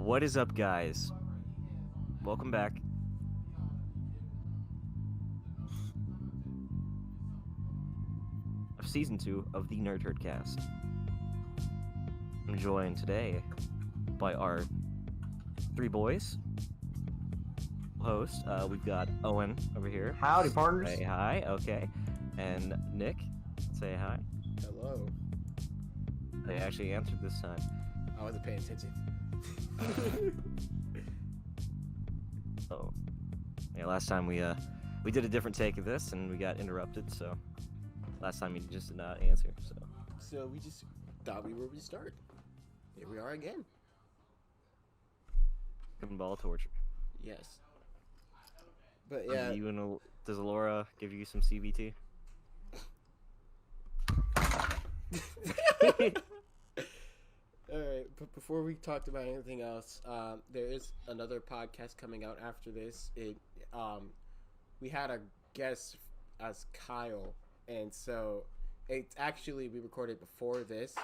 What is up, guys? Welcome back. Of season 2 of the Nerd Herd Cast. I'm joined today by our three boys. Host, we've got Owen over here. Howdy, partners. Say hi, okay. And Nick, say hi. Hello. They actually answered this time. I wasn't paying attention. Oh, yeah. Last time we did a different take of this, and we got interrupted. So last time you just did not answer. So we just thought we would restart. Here we are again. Ball torture. Yes. But yeah. Does Laura give you some CBT? Alright, but before we talked about anything else, there is another podcast coming out after this. We had a guest as Kyle, and so it's actually we recorded before this,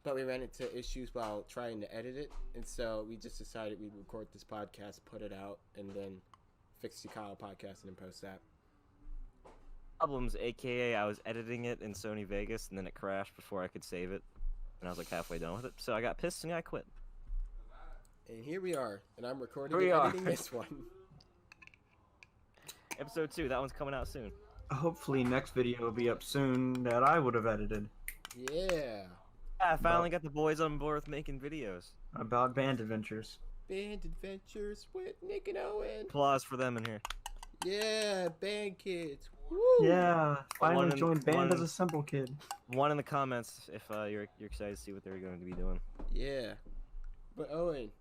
but we ran into issues while trying to edit it, and so we just decided we'd record this podcast, put it out, and then fix the Kyle podcast and then post that. Problems, aka I was editing it in Sony Vegas and then it crashed before I could save it, and I was like halfway done with it, so I got pissed and I quit. And here we are, and I'm recording and editing this one. Episode 2, that one's coming out soon. Hopefully next video will be up soon that I would have edited. Yeah. I finally got the boys on board with making videos. About band adventures. Band Adventures with Nick and Owen. Applause for them in here. Yeah, band kids. Woo! Yeah, finally One joined band as a simple kid. One in the comments if you're excited to see what they're going to be doing. Yeah. But Owen,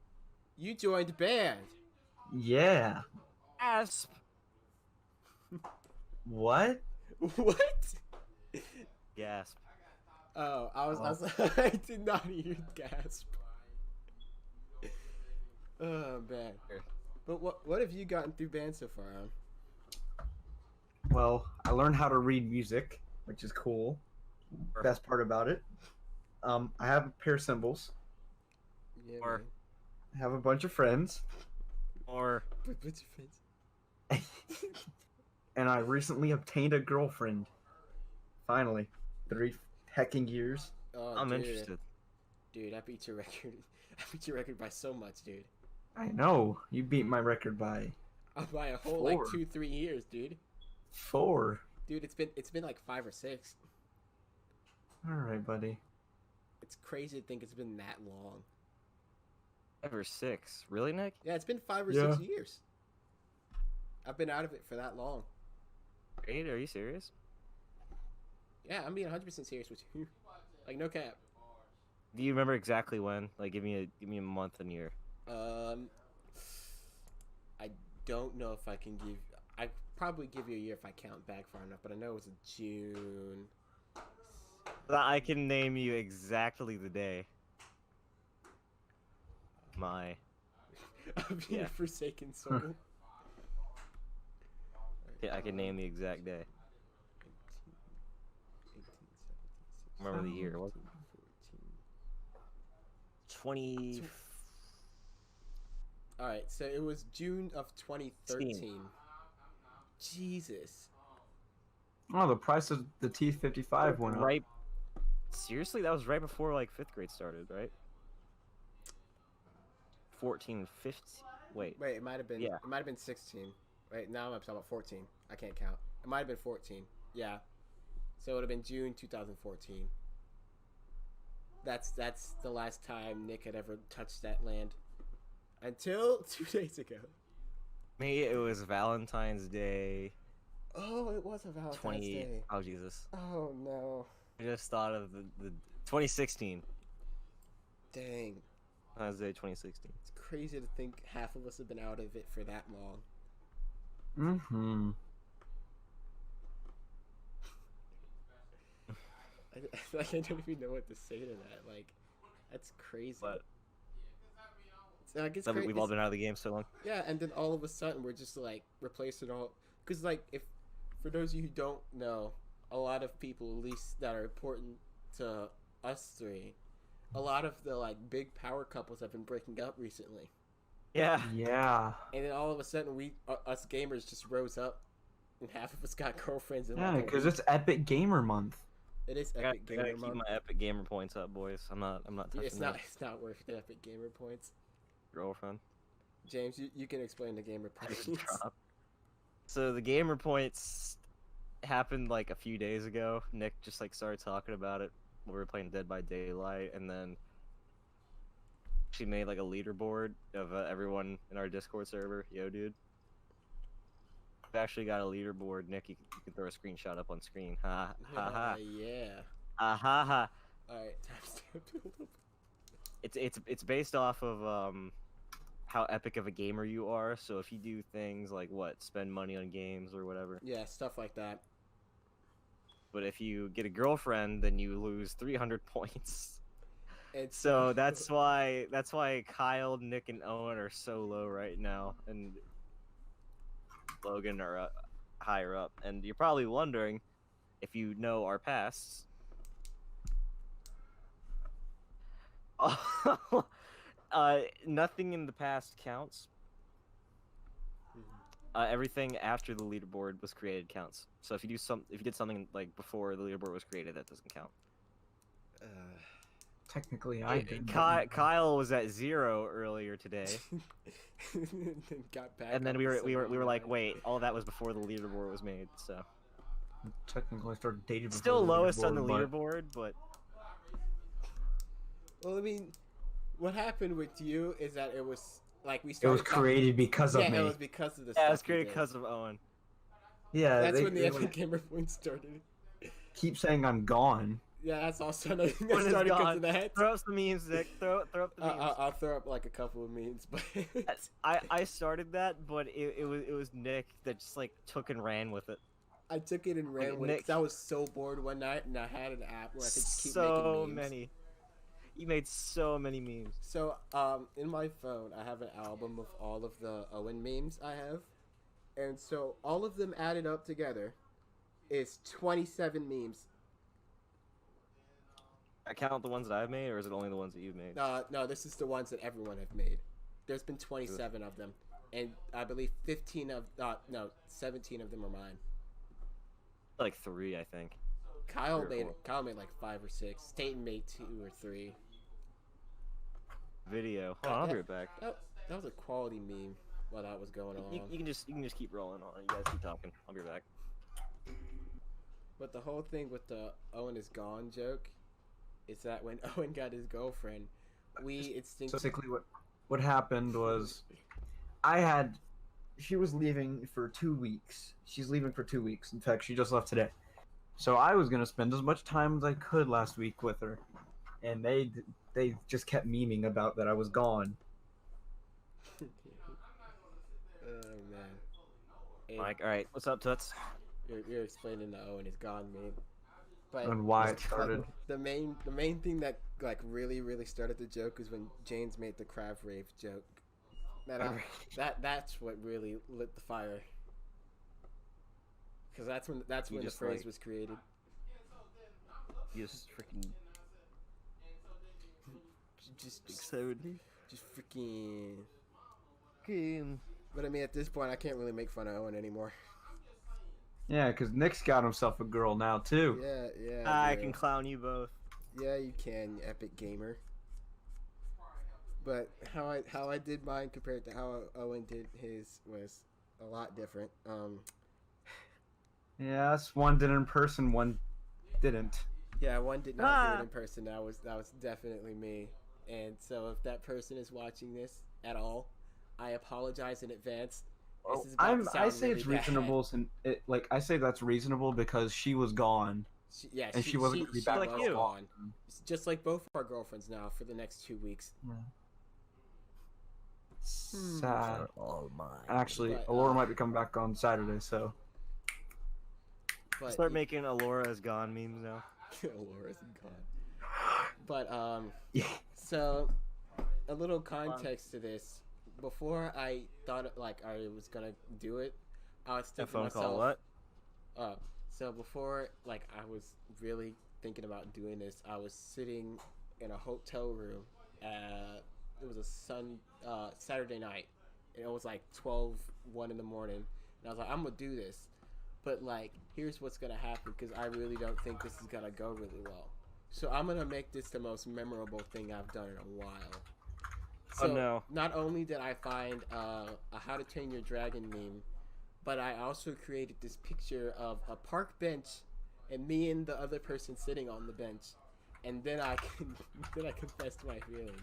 you joined the band. Yeah. Asp. What? What? Gasp. Oh, I was I did not hear gasp. Oh man. But what have you gotten through band so far, Owen? Well, I learned how to read music, which is cool. Best part about it. I have a pair of cymbals. Yeah, Or- man. I have a bunch of friends. Or What's your face? And I recently obtained a girlfriend. Finally. 3 hecking years. Oh, I'm dude. interested. Dude, I beat your record. I beat your record by so much, dude. I know. You beat my record by By a whole 4. like 2-3 years, dude. 4. Dude, it's been like 5 or 6. Alright, buddy. It's crazy to think it's been that long. 5 or 6. Really, Nick? Yeah, it's been 5 or Yeah. 6 years. I've been out of it for that long. Wait, are you serious? Yeah, I'm being 100% serious with you. Like, no cap. Do you remember exactly when? Like, give me a month and year. I don't know if I can give. I probably give you a year if I count back far enough, but I know it was June. I can name you exactly the day. My. Of your Yeah. Forsaken Soul. Yeah, I can name the exact day. 18, 17, 16, Remember the year? What? 14. 20. All right, so it was June of 2013. Jesus. Oh, the price of the T55 went up. Right. Seriously, that was right before like 5th grade started, right? 14, 15. Wait. Wait, it might have been. Yeah. It might have been 16. Wait, now I'm talking about 14. I can't count. It might have been 14. Yeah. So it would have been June 2014. That's the last time Nick had ever touched that land. Until 2 days ago. Me, it was Valentine's Day. Oh, it was a Valentine's 20. Day. Oh Jesus! Oh no. I just thought of the 2016. Dang. Valentine's Day 2016. It's crazy to think half of us have been out of it for that long. Mm-hmm. I don't even know what to say to that. Like, that's crazy. But So I guess so we've all been out of the game so long. yeah, and then all of a sudden we're just like replacing all. Because like, if for those of you who don't know, a lot of people, at least that are important to us three, a lot of the like big power couples have been breaking up recently. Yeah. Yeah. And then all of a sudden, us gamers just rose up, and half of us got girlfriends. In Yeah, like a because week. it's Epic Gamer Month. It is I gotta, Epic I gotta Gamer keep Month. my Epic Gamer points up, boys. I'm not touching It's that not. It's not worth the Epic Gamer points. girlfriend. James, you can explain the gamer I just points. dropped. So the gamer points happened like a few days ago. Nick just like started talking about it. We were playing Dead by Daylight, and then she made like a leaderboard of everyone in our Discord server. Yo, dude. I've actually got a leaderboard. Nick, you can throw a screenshot up on screen. Ha ha ha. Yeah. Ha ha. All right. Timestamp. It's based off of how epic of a gamer you are. So if you do things like what, spend money on games or whatever. Yeah, stuff like that. But if you get a girlfriend, then you lose 300 points. It's So that's why Kyle, Nick, and Owen are so low right now, and Logan are higher up. And you're probably wondering, if you know our pasts. Nothing in the past counts. Everything after the leaderboard was created counts. So if you did something like before the leaderboard was created, that doesn't count. Technically, I did. Kyle was at 0 earlier today, got back and then up we to were like, 79. wait, all that was before the leaderboard was made. So Technically, I started dating before still the lowest on the leaderboard, but- leaderboard, but Well, I mean, what happened with you is that it was like we It started. was created because of Yeah, me. it was because of the. yeah, it was stuff you created did. because of Owen. Yeah, That's they, when the they Epic Gamer Point started. keep saying I'm gone. Yeah, that's also another thing Owen that is started because gone. of that. Throw up some memes, Nick. Throw up the memes. I'll throw up like a couple of memes, but I started that, but it was Nick that just like took and ran with it. I took it and ran with it Nick- 'cause I was so bored one night, and I had an app where I could just keep So making memes. many. You made so many memes. So, in my phone, I have an album of all of the Owen memes I have, and so all of them added up together is 27 memes. I count the ones that I've made, or is it only the ones that you've made? No, this is the ones that everyone have made. There's been 27 of them, and I believe 17 of them are mine. Like 3, I think. Kyle Three or Kyle made like 5 or 6. Staten made 2 or 3. Video. Hold on, I'll be right back. That was a quality meme while that was going on. You can just keep rolling on. You guys keep talking. I'll be right back. But the whole thing with the Owen is gone joke is that when Owen got his girlfriend, we So instinctively. basically, what happened was, she was leaving for 2 weeks. She's leaving for 2 weeks. In fact, she just left today. So I was gonna spend as much time as I could last week with her, and they just kept memeing about that I was gone. Oh man. Hey, Mike, all right. What's up, Toots? you're explaining the Owen is gone meme. But And why it started. the main thing that like really started the joke is when James made the crab rave joke. That's what really lit the fire. Because that's when the just, phrase like- was created. You just freaking Just excited. freaking. Game. But I mean, at this point, I can't really make fun of Owen anymore. Yeah, because Nick's got himself a girl now too. Yeah. I bro. can clown you both. Yeah, you can, you epic gamer. But how I did mine compared to how Owen did his was a lot different. Yes, one did in person, one didn't. Yeah, one did not do it in person. That was definitely me. And so if that person is watching this at all, I apologize in advance. This is about to I sound say really it's bad. reasonable, I say that's reasonable because she was gone. She wasn't gonna be back like was you. gone. Just like both of our girlfriends now for the next 2 weeks. Sad. All mine. Actually, But, Alora might be coming back on Saturday, so But Start making Alora is gone memes now. Laura's gone. But yeah. so a little context to this. Before I thought like I was gonna do it, I was A thinking to phone myself. call. What? So before like I was really thinking about doing this, I was sitting in a hotel room. It was was a Saturday night, and it was like 1 in the morning, and I was like, I'm gonna do this, but like, here's what's gonna happen because I really don't think this is gonna go really well. So I'm gonna make this the most memorable thing I've done in a while. So Oh, no. not only did I find a How to Train Your Dragon meme, but I also created this picture of a park bench and me and the other person sitting on the bench, and then I confessed my feelings.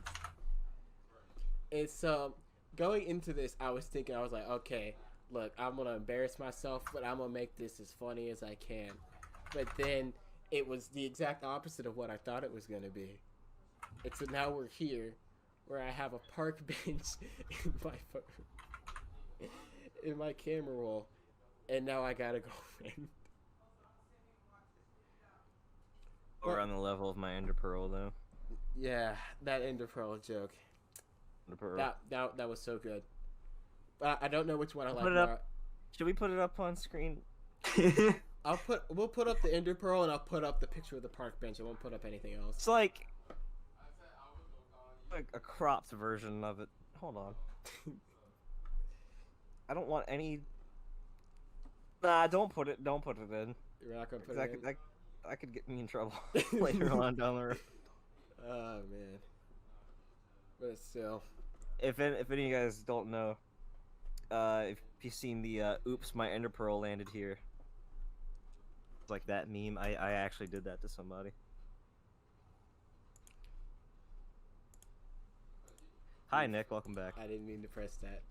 And so going into this, I was like, okay, look, I'm gonna embarrass myself, but I'm gonna make this as funny as I can. But then it was the exact opposite of what I thought it was gonna be. And so now we're here, where I have a park bench in my camera roll, and now I got a girlfriend. We're on the level of my Ender Pearl, though. Yeah, that Ender Pearl joke. Ender Pearl. That was so good. I don't know which one I like Put it more. up. Should we put it up on screen? We'll put up the Ender Pearl, and I'll put up the picture of the park bench. I won't put up anything else. It's like a cropped version of it. Hold on. I don't want any. Nah, don't put it in. You're not gonna put it in? I could get me in trouble later on down the road. Oh man. But still. If any of you guys don't know, if you've seen the "Oops, my Ender Pearl landed here," it's like that meme. I actually did that to somebody. Hi Nick, welcome back. I didn't mean to press that.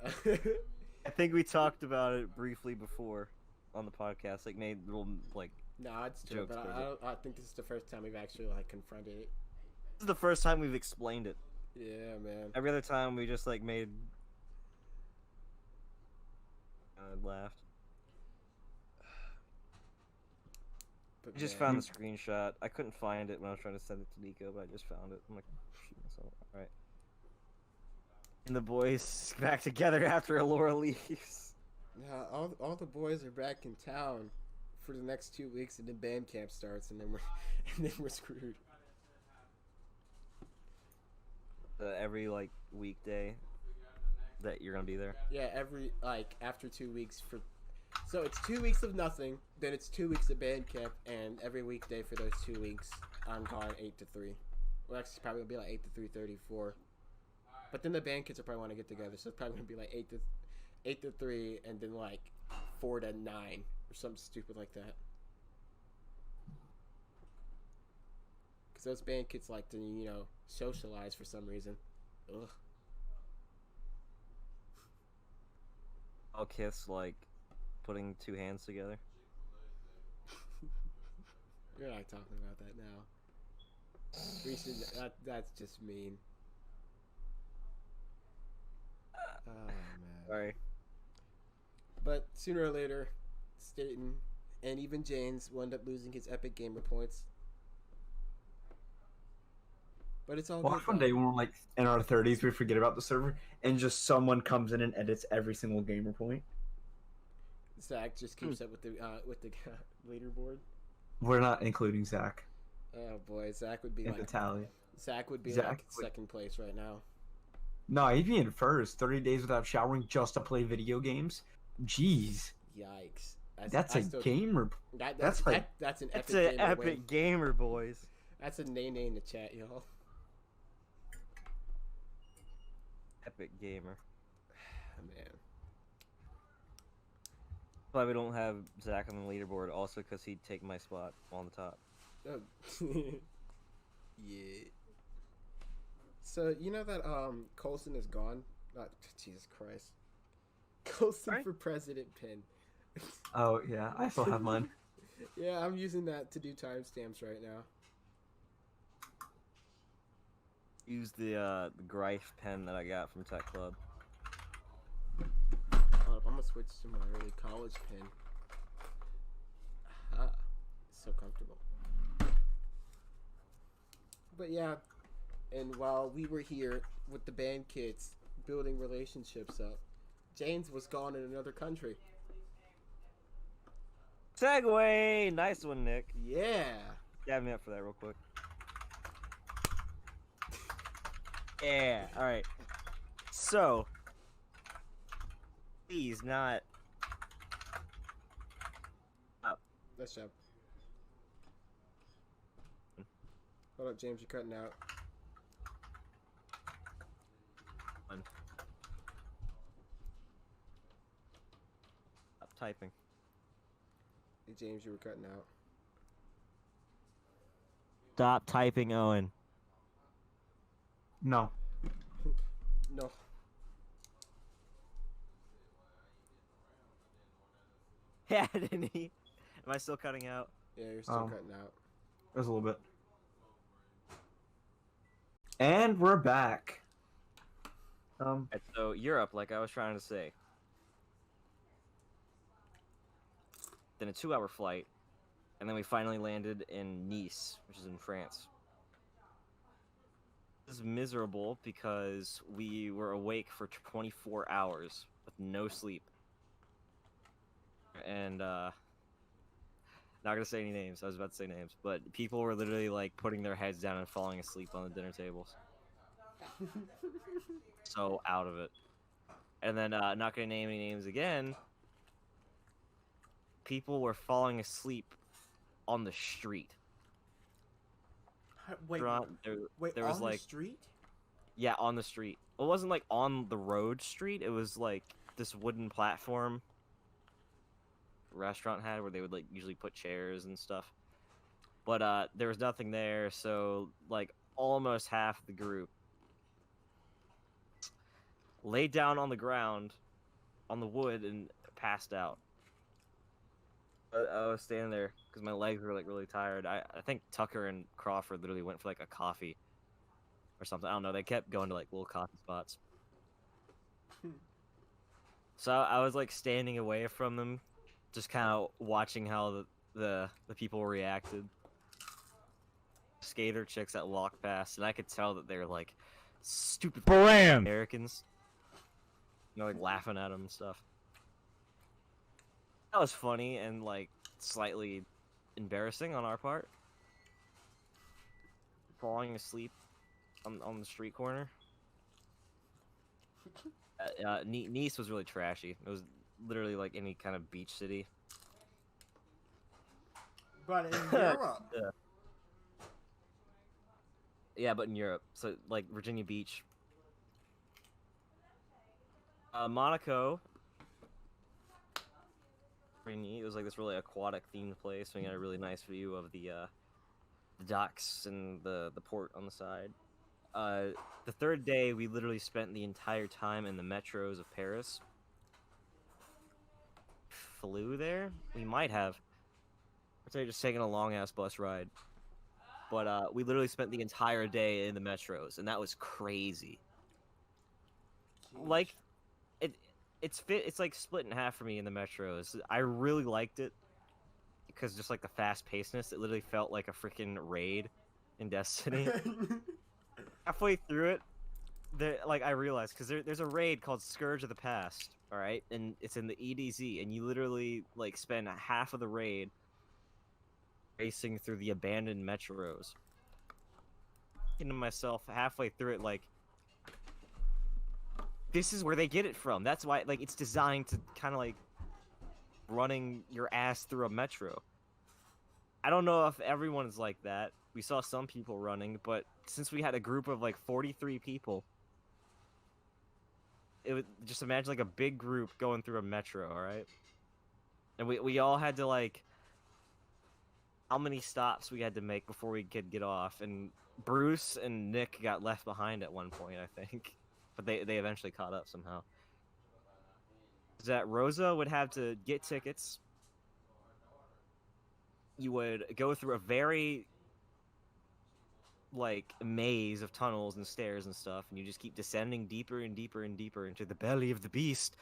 I think we talked about it briefly before on the podcast, like made little like. No, it's true, Jokes but I think this is the first time we've actually like confronted it. This is the first time we've explained it. Yeah, man. Every other time we just like made laughed. But I just man, found the screenshot. I couldn't find it when I was trying to send it to Nico, but I just found it. I'm like, shoot myself. All right. And the boys back together after Alora leaves. yeah, all the boys are back in town for the next 2 weeks, and then band camp starts, and then we're screwed. Every like weekday that you're gonna be there. Yeah, every like after 2 weeks for. So it's 2 weeks of nothing, then it's 2 weeks of band camp, and every weekday for those 2 weeks, I'm gone 8 to 3. Well, actually, it's probably gonna be like 8 to 3:34. But then the band kids will probably want to get together, so it's probably gonna be like 8 to 3, and then like 4 to 9 or something stupid like that. Because those band kids like to, socialize for some reason. Ugh. I'll kiss like putting two hands together. You're not talking about that now. We should. That's just mean. Oh man. Sorry. But sooner or later, Staten and even James will end up losing his epic gamer points. But it's all Well, good. one though. day when we're like in our 30s, we forget about the server, and just someone comes in and edits every single gamer point. Zach just keeps up with the leaderboard. We're not including Zach Oh boy, Zach would be in the like tally. Zach would be Zach like would- second place right now. No, he'd be in first. 30 days without showering just to play video games. Jeez, Yikes! that's a gamer. That's like- that's an It's epic an gamer epic win. gamer, boys. That's a nay in the chat, y'all. Epic gamer. Man. Why we don't have Zach on the leaderboard? Also, because he'd take my spot on the top. Oh. Yeah. So you know that Coulson is gone? Not Jesus Christ. Coulson Right? for president pin. Oh yeah, I still have mine. Yeah, I'm using that to do timestamps right now. Use the Greif pen that I got from Tech Club. Hold up, I'm gonna switch to my early college pin. Aha. So comfortable. But yeah, and while we were here with the band kids building relationships up, James was gone in another country. Segway! Nice one, Nick. Yeah. Dab me up for that real quick. Yeah, alright. So, please not. Let's jump. Hold up, James, you're cutting out. Stop typing. Hey, James, you were cutting out. Stop typing, Owen. No. No. Yeah, didn't he? Am I still cutting out? Yeah, you're still cutting out. There's a little bit. And we're back. Alright, so Europe, like I was trying to say. Then a 2-hour flight, and then we finally landed in Nice, which is in France. It was miserable because we were awake for 24 hours with no sleep. And not gonna say any names. I was about to say names, but people were literally like putting their heads down and falling asleep on the dinner tables. So out of it. And then not gonna name any names again. People were falling asleep on the street. Wait, there was on like the street? Yeah, on the street. It wasn't like on the road street. It was like this wooden platform restaurant had where they would like usually put chairs and stuff. But there was nothing there, so like almost half the group laid down on the ground on the wood and passed out. I was standing there because my legs were like really tired. I think Tucker and Crawford literally went for like a coffee or something. I don't know. They kept going to like little coffee spots. So I was like standing away from them, just kind of watching how the people reacted. Skater chicks that walked past, and I could tell that they're like stupid Americans. You know, like laughing at them and stuff. That was funny and like slightly embarrassing on our part. Falling asleep on the street corner. Nice was really trashy. It was literally like any kind of beach city. But in Europe. Yeah, but in Europe. So like Virginia Beach. Monaco. Pretty neat. It was like this really aquatic themed place. We got a really nice view of the docks and the port on the side. The third day, we literally spent the entire time in the metros of Paris. Flew there? We might have. I'd say just taking a long-ass bus ride. But we literally spent the entire day in the metros, and that was crazy. Like, it's like split in half for me in the metros. I really liked it because just like the fast-pacedness, it literally felt like a freaking raid in Destiny. Halfway through it, I realized because there's a raid called Scourge of the Past, all right, and it's in the EDZ, and you literally like spend half of the raid racing through the abandoned metros. Thinking to myself halfway through it, like, this is where they get it from. That's why, like, it's designed to kind of like running your ass through a metro. I don't know if everyone's like that. We saw some people running, but since we had a group of like 43 people, it would just imagine like a big group going through a metro, all right? And we all had to like how many stops we had to make before we could get off, and Bruce and Nick got left behind at one point, I think. But they eventually caught up somehow. That Rosa would have to get tickets. You would go through a very like maze of tunnels and stairs and stuff, and you just keep descending deeper and deeper and deeper into the belly of the beast.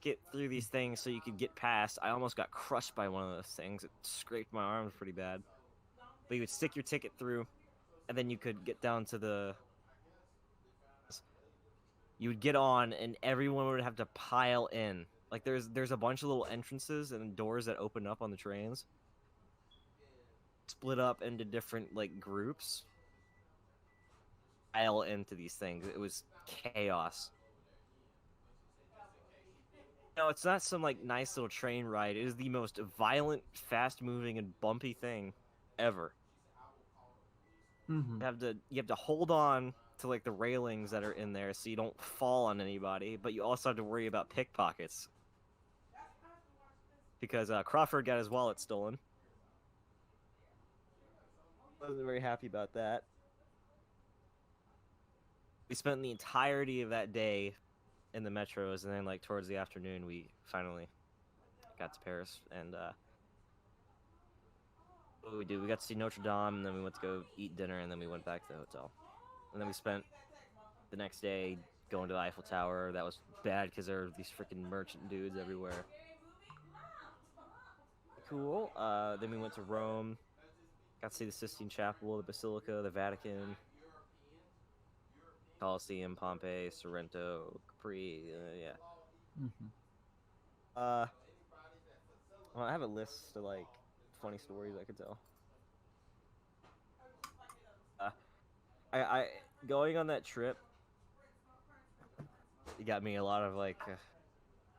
Get through these things so you could get past. I almost got crushed by one of those things. It scraped my arms pretty bad. But you would stick your ticket through, and then you could get down to the... You would get on, and everyone would have to pile in. Like, there's a bunch of little entrances and doors that open up on the trains. Split up into different, like, groups. pile into these things. It was chaos. No, it's not some like nice little train ride. It is the most violent, fast-moving, and bumpy thing ever. Mm-hmm. You have to hold on to like the railings that are in there so you don't fall on anybody, but you also have to worry about pickpockets because Crawford got his wallet stolen. Wasn't very happy about that. We spent the entirety of that day in the metros, and then like towards the afternoon, we finally got to Paris. And what did we do? We got to see Notre Dame, and then we went to go eat dinner, and then we went back to the hotel. And then we spent the next day going to the Eiffel Tower. That was bad because there were these freaking merchant dudes everywhere. Cool. Then we went to Rome. Got to see the Sistine Chapel, the Basilica, the Vatican, Colosseum, Pompeii, Sorrento, Capri. Yeah. Mm-hmm. Well, I have a list of like funny stories I could tell. I going on that trip. It got me a lot of like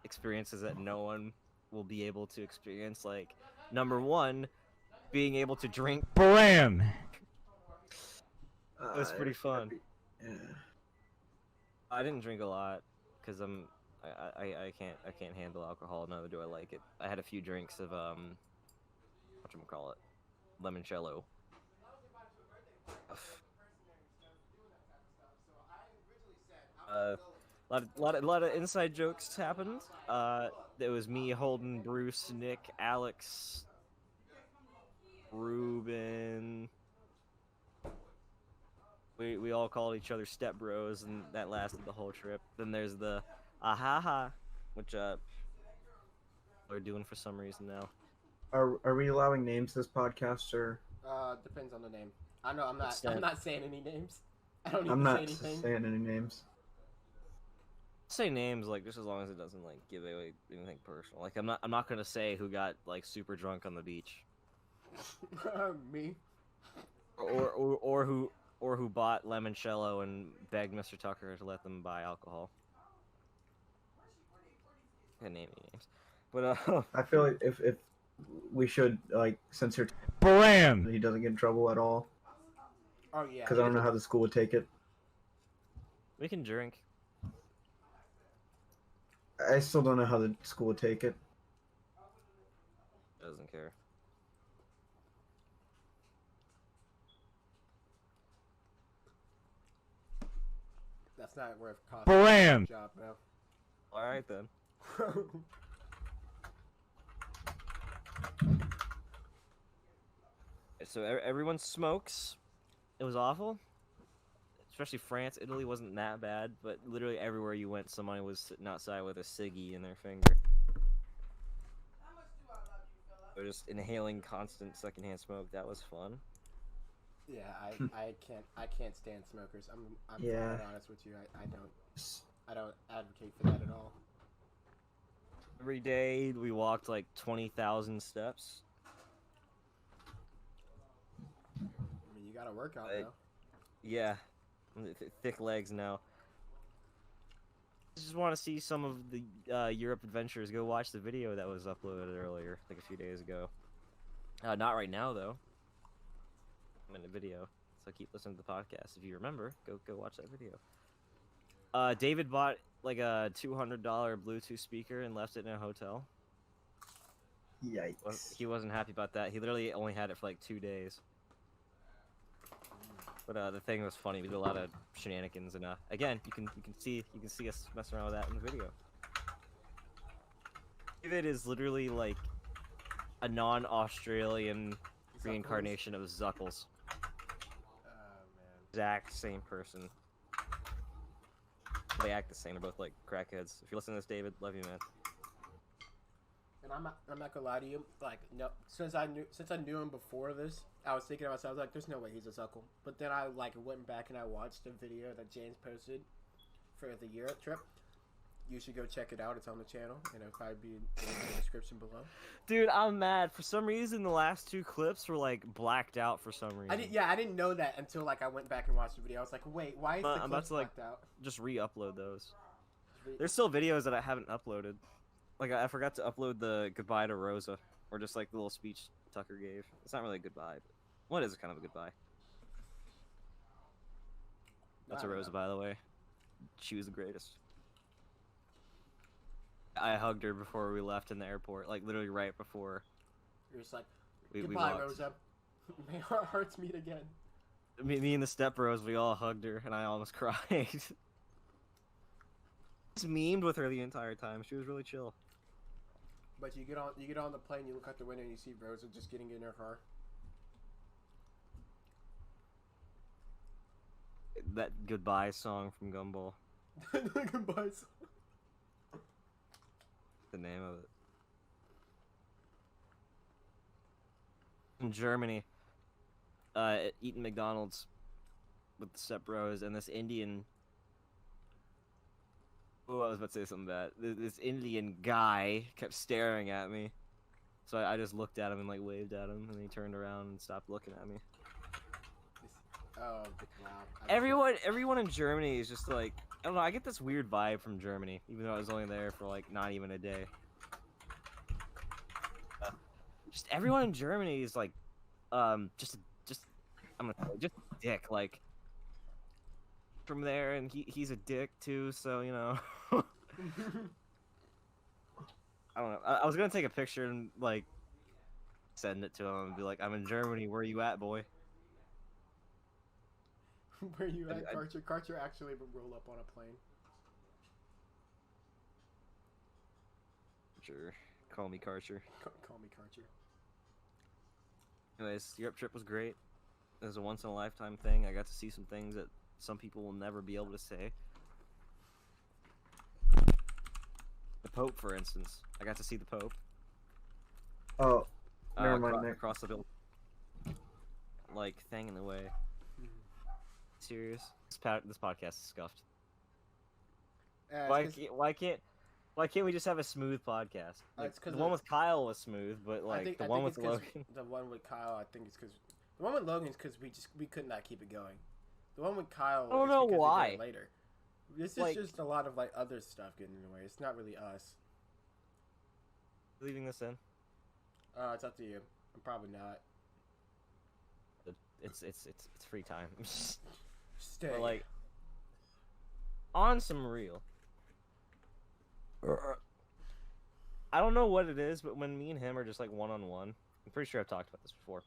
experiences that no one will be able to experience. Like, number one, being able to drink. Bram! It was pretty fun. Yeah. I didn't drink a lot because I can't handle alcohol. Neither do I like it. I had a few drinks of whatchamacallit, limoncello. A lot of inside jokes happened. It was me, Holden, Bruce, Nick, Alex, Ruben. We all called each other step bros, and that lasted the whole trip. Then there's the ahaha, which we're doing for some reason now. Are we allowing names this podcast, or? Depends on the name. I know I'm not. Extent. I'm not saying any names. I don't need I'm to not say anything. saying any names. Say names like just as long as it doesn't like give away anything personal. Like I'm not gonna say who got like super drunk on the beach, Me. or who bought limoncello and begged Mr. Tucker to let them buy alcohol. I can't name any names, but I feel like if we should like censor Bram! he doesn't get in trouble at all, Oh yeah. because I don't know how the school would take it. we can drink. I still don't know how the school would take it. Doesn't care. That's not worth cost. Bram! Job, bro. All right then. So everyone smokes. It was awful. Especially France. Italy wasn't that bad, but literally everywhere you went, somebody was sitting outside with a ciggy in their finger. Or just inhaling constant secondhand smoke. That was fun. Yeah, I can't stand smokers. I'm Yeah. quite honest with you. I don't advocate for that at all. Every day we walked like 20,000 steps. I mean, you gotta work out, I- though. Yeah, thick legs now. Just want to see some of the Europe adventures. Go watch the video that was uploaded earlier, like a few days ago. Not right now though. I'm in a video, so keep listening to the podcast. If you remember, go watch that video. David bought like a $200 Bluetooth speaker and left it in a hotel. Yikes. He wasn't happy about that. He literally only had it for like 2 days. But the thing was funny. We did a lot of shenanigans, and again, you can see us messing around with that in the video. David is literally like a non-Australian reincarnation of Zuckles. Oh man. Exact same person. They act the same. They're both like crackheads. If you listen to this, David, love you, man. And I'm not gonna lie to you. Like, no, since I knew him before this, I was thinking to myself, like, there's no way he's a suckle. But then I like went back and I watched a video that James posted for the Europe trip. You should go check it out. It's on the channel, and it'll probably be in the description below. Dude, I'm mad. For some reason, the last 2 clips were like blacked out for some reason. I didn't know that until like I went back and watched the video. I was like, wait, why is the I'm about clip to like blacked out? just re-upload those. There's still videos that I haven't uploaded. Like I forgot to upload the goodbye to Rosa, or just like the little speech Tucker gave. It's not really a goodbye, but what is kind of a goodbye? That's a Rosa, by the way. She was the greatest. I hugged her before we left in the airport, like literally right before. You're just like, we goodbye, walked. Rosa. May our hearts meet again. Me and the Step Bros, we all hugged her, and I almost cried. Just memed with her the entire time. She was really chill. But you get on the plane, you look out the window, and you see Rosa just getting in her car. That goodbye song from Gumball. Goodbye. The name of it. In Germany, eating McDonald's with the Step Bros, and this Indian. Oh, I was about to say something bad. This Indian guy kept staring at me, so I just looked at him and like waved at him, and he turned around and stopped looking at me. Oh wow! Everyone in Germany is just like, I don't know. I get this weird vibe from Germany, even though I was only there for like not even a day. Just everyone in Germany is like, just I'm gonna say, just a dick. Like from there, and he's a dick too. So you know, I don't know. I was gonna take a picture and like send it to him and be like, I'm in Germany. Where you at, boy? Where you at, Karcher? Karcher actually would roll up on a plane. Sure. Call me Karcher. Call me Karcher. Anyways, Europe trip was great. It was a once-in-a-lifetime thing. I got to see some things that some people will never be able to say. The Pope, for instance. I got to see the Pope. Oh, never mind, Nick. Across the building. Like, thing in the way. Serious? This podcast is scuffed. Why can't we just have a smooth podcast? Like, the one with Kyle was smooth, but like the one with Logan. The one with Kyle, I think it's because the one with Logan's because we could not keep it going. The one with Kyle. I don't know why. We did it later. This is just a lot of like other stuff getting in the way. It's not really us. Leaving this in? It's up to you. I'm probably not. It's free time. Stay. But like, on some real. I don't know what it is, but when me and him are just like one-on-one, I'm pretty sure I've talked about this before.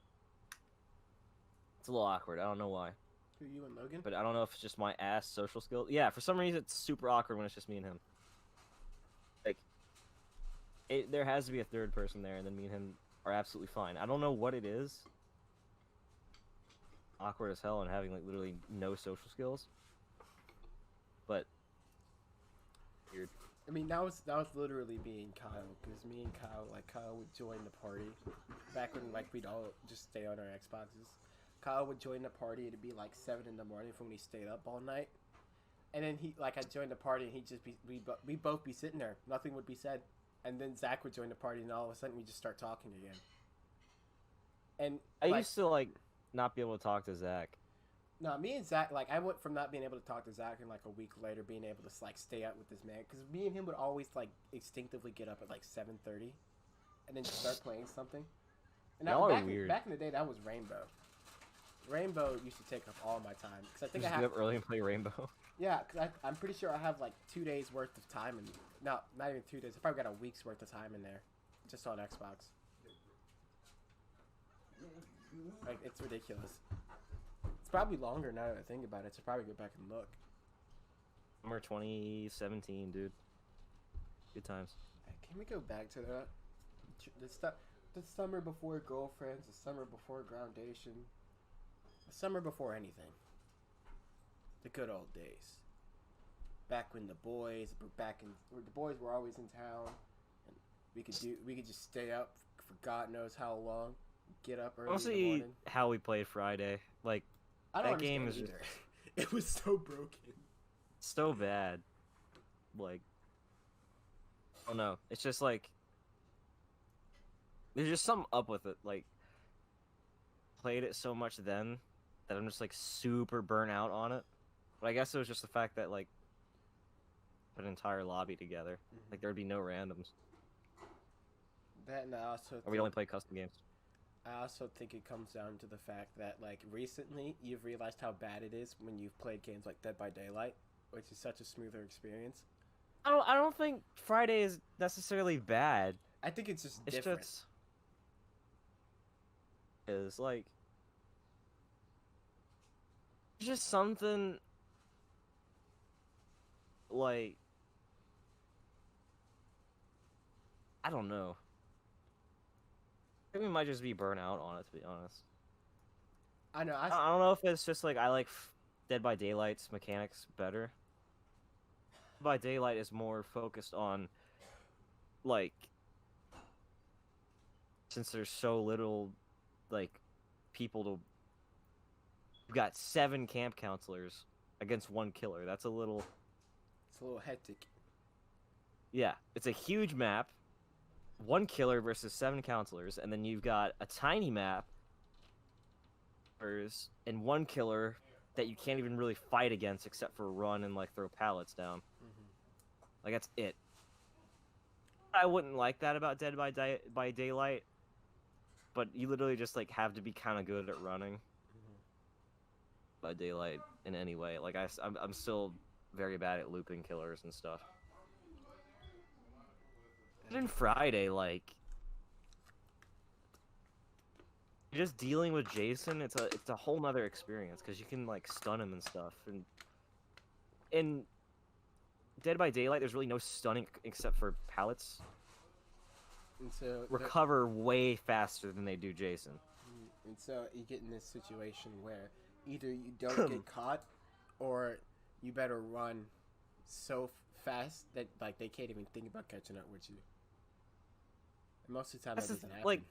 It's a little awkward. I don't know why. Who, you and Logan? But I don't know if it's just my ass social skills. Yeah, for some reason it's super awkward when it's just me and him. Like, there has to be a third person there, and then me and him are absolutely fine. I don't know what it is. Awkward as hell and having like literally no social skills. But weird. I mean, that was literally me and Kyle, because me and Kyle would join the party back when like we'd all just stay on our Xboxes. Kyle would join the party. It'd be like 7 in the morning from when he stayed up all night, and then I'd join the party and he'd just be we'd both be sitting there. Nothing would be said, and then Zach would join the party and all of a sudden we just start talking again. And I used to like not be able to talk to Zach. No, me and Zach, like, I went from not being able to talk to Zach and, like, a week later being able to, like, stay out with this man. Because me and him would always, like, instinctively get up at, like, 7:30 and then start playing something. And Y'all are weird. Back in the day, that was Rainbow. Rainbow used to take up all my time. Because I think Just get up early and play Rainbow. Yeah, because I'm pretty sure I have, like, 2 days worth of time. No, not even 2 days. I probably got a week's worth of time in there. Just on Xbox. Like, it's ridiculous. It's probably longer now that I think about it, so probably go back and look. Summer 2017, dude. Good times. Can we go back to that? The summer before girlfriends, the summer before groundation, the summer before anything. The good old days. Back when the boys were always in town, and we could just stay up for God knows how long. Get up early in the morning. How we played Friday. Like, I don't that game is either. It was so broken. So bad. Like, I don't know. It's just like there's just something up with it. Like played it so much then that I'm just like super burnt out on it. But I guess it was just the fact that like put an entire lobby together. Like there'd be no randoms. That, and I also Or we'd only play custom games. I also think it comes down to the fact that, like, recently you've realized how bad it is when you've played games like Dead by Daylight, which is such a smoother experience. I don't think Friday is necessarily bad. I think it's just It's different. just is like it's just something like I don't know. I think we might just be burnt out on it, to be honest. I know. I don't know if it's just like I like Dead by Daylight's mechanics better. Dead by Daylight is more focused on like since there's so little like people to you've got 7 camp counselors against 1 killer. That's a little It's a little hectic. yeah, it's a huge map. 1 killer versus 7 counselors, and then you've got a tiny map and 1 killer that you can't even really fight against except for run and like throw pallets down. Like that's it. I wouldn't like that about Dead by Daylight, but you literally just like have to be kind of good at running by Daylight in any way. Like I'm still very bad at looping killers and stuff. But in Friday, like you're just dealing with Jason. It's a whole nother experience because you can like stun him and stuff. And in Dead by Daylight, there's really no stunning except for pallets. And so Recover way faster than they do Jason. And so you get in this situation where either you don't get caught, or you better run so fast that like they can't even think about catching up with you. And most of the time that doesn't happen. Like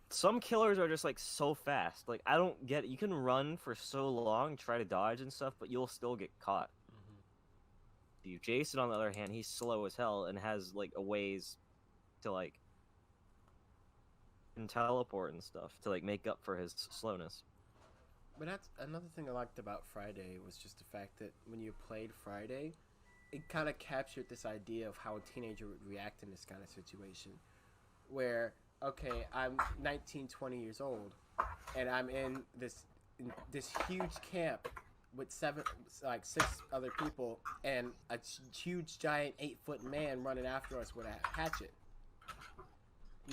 some killers are just like so fast. Like I don't get it. You can run for so long, try to dodge and stuff, but you'll still get caught. Jason, on the other hand, he's slow as hell and has like a ways to like and teleport and stuff to like make up for his slowness. But that's another thing I liked about Friday was just the fact that when you played Friday, it kind of captured this idea of how a teenager would react in this kind of situation. Where, okay, I'm 19, 20 years old, and I'm in this huge camp with 6 other people, and a huge, giant 8-foot man running after us with a hatchet.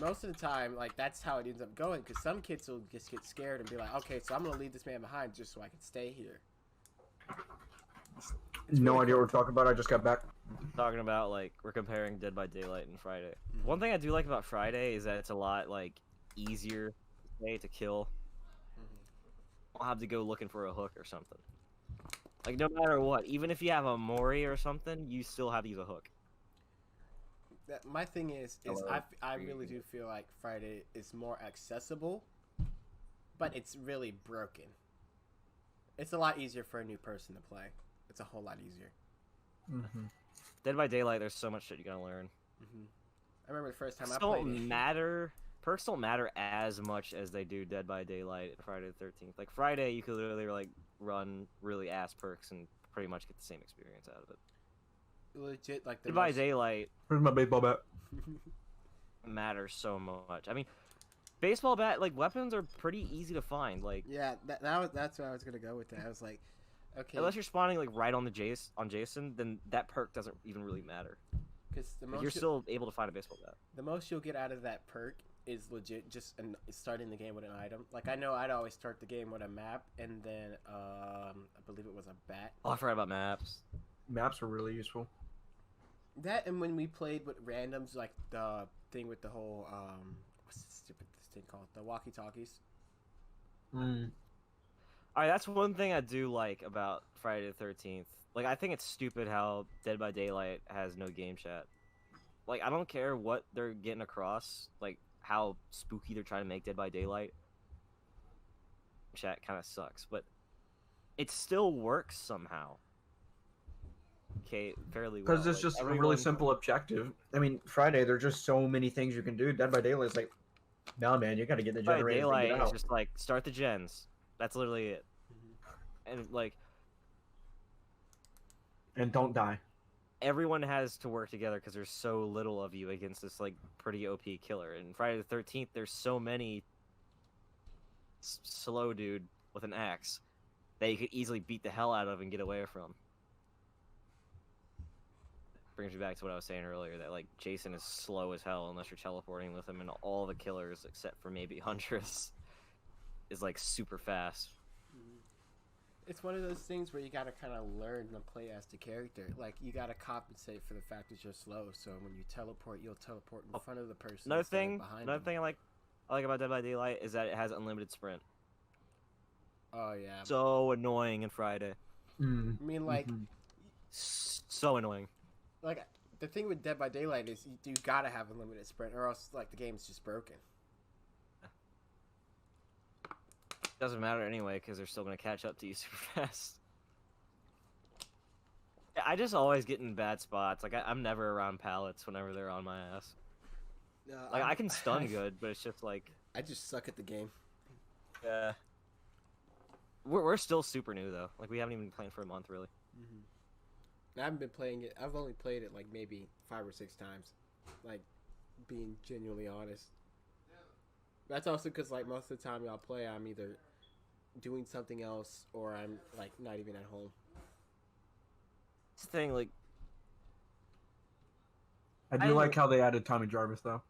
Most of the time, like, that's how it ends up going, because some kids will just get scared and be like, okay, so I'm going to leave this man behind just so I can stay here. It's No really idea cool. what we're talking about. I just got back. Talking about like we're comparing Dead by Daylight and Friday. One thing I do like about Friday is that it's a lot like easier to kill. You don't have to go looking for a hook or something. Like no matter what, even if you have a Mori or something, you still have to use a hook. My thing is Hello. I really do feel like Friday is more accessible, but it's really broken. It's a lot easier for a new person to play. It's a whole lot easier. Dead by Daylight, there's so much shit you gotta learn. I remember the first time Perks I played don't it. matter. Perks don't matter as much as they do Dead by Daylight and Friday the 13th. Like Friday, you could literally like run really ass perks and pretty much get the same experience out of it. Legit, like the Dead by most- Daylight Where's my baseball bat? matters so much. I mean, baseball bat like weapons are pretty easy to find. Like Yeah, that's where I was gonna go with that. I was like, okay, unless you're spawning like right on the Jason, then that perk doesn't even really matter. because Like, you're still able to find a baseball bat. the most you'll get out of that perk is legit just starting the game with an item. Like I know I'd always start the game with a map and then I believe it was a bat. Oh, I forgot about maps. Maps are really useful. That and when we played with randoms, like the thing with the whole what's this thing called? The walkie-talkies. Alright, that's one thing I do like about Friday the 13th. Like, I think it's stupid how Dead by Daylight has no game chat. Like, I don't care what they're getting across, like, how spooky they're trying to make Dead by Daylight. Chat kind of sucks, but it still works somehow. communicate fairly well. Because it's Like, just a everyone, really simple objective. I mean, Friday, there's just so many things you can do. Dead by Daylight is like, no, man, you gotta get the By generators and get Daylight is out. just like start the gens. That's literally it. And like And don't die. everyone has to work together because there's so little of you against this like pretty OP killer. And Friday the 13th, there's so many slow dude with an axe that you could easily beat the hell out of and get away from. Brings me back to what I was saying earlier, that like Jason is slow as hell unless you're teleporting with him, and all the killers except for maybe Huntress is like super fast. It's one of those things where you gotta kind of learn to play as the character. Like, you gotta compensate for the fact that you're slow, so when you teleport, you'll teleport in front of the person. Another instead of thing, behind another them. thing I like about Dead by Daylight is that it has unlimited sprint. Oh yeah. So annoying in Friday. Mm. I mean, like, Mhm. So annoying. like the thing with Dead by Daylight is you gotta have unlimited sprint, or else like the game's just broken. Doesn't matter anyway because they're still gonna catch up to you super fast. Yeah, I just always get in bad spots. Like I'm never around pallets whenever they're on my ass. Like I can stun good, but it's just like I just suck at the game. yeah. We're still super new though. Like we haven't even been playing for a month really. I haven't been playing it. I've only played it like maybe 5 or 6 times. Like, being genuinely honest. That's also because like most of the time y'all play, I'm either doing something else or I'm like not even at home. It's the thing, like I do like how they added Tommy Jarvis, though.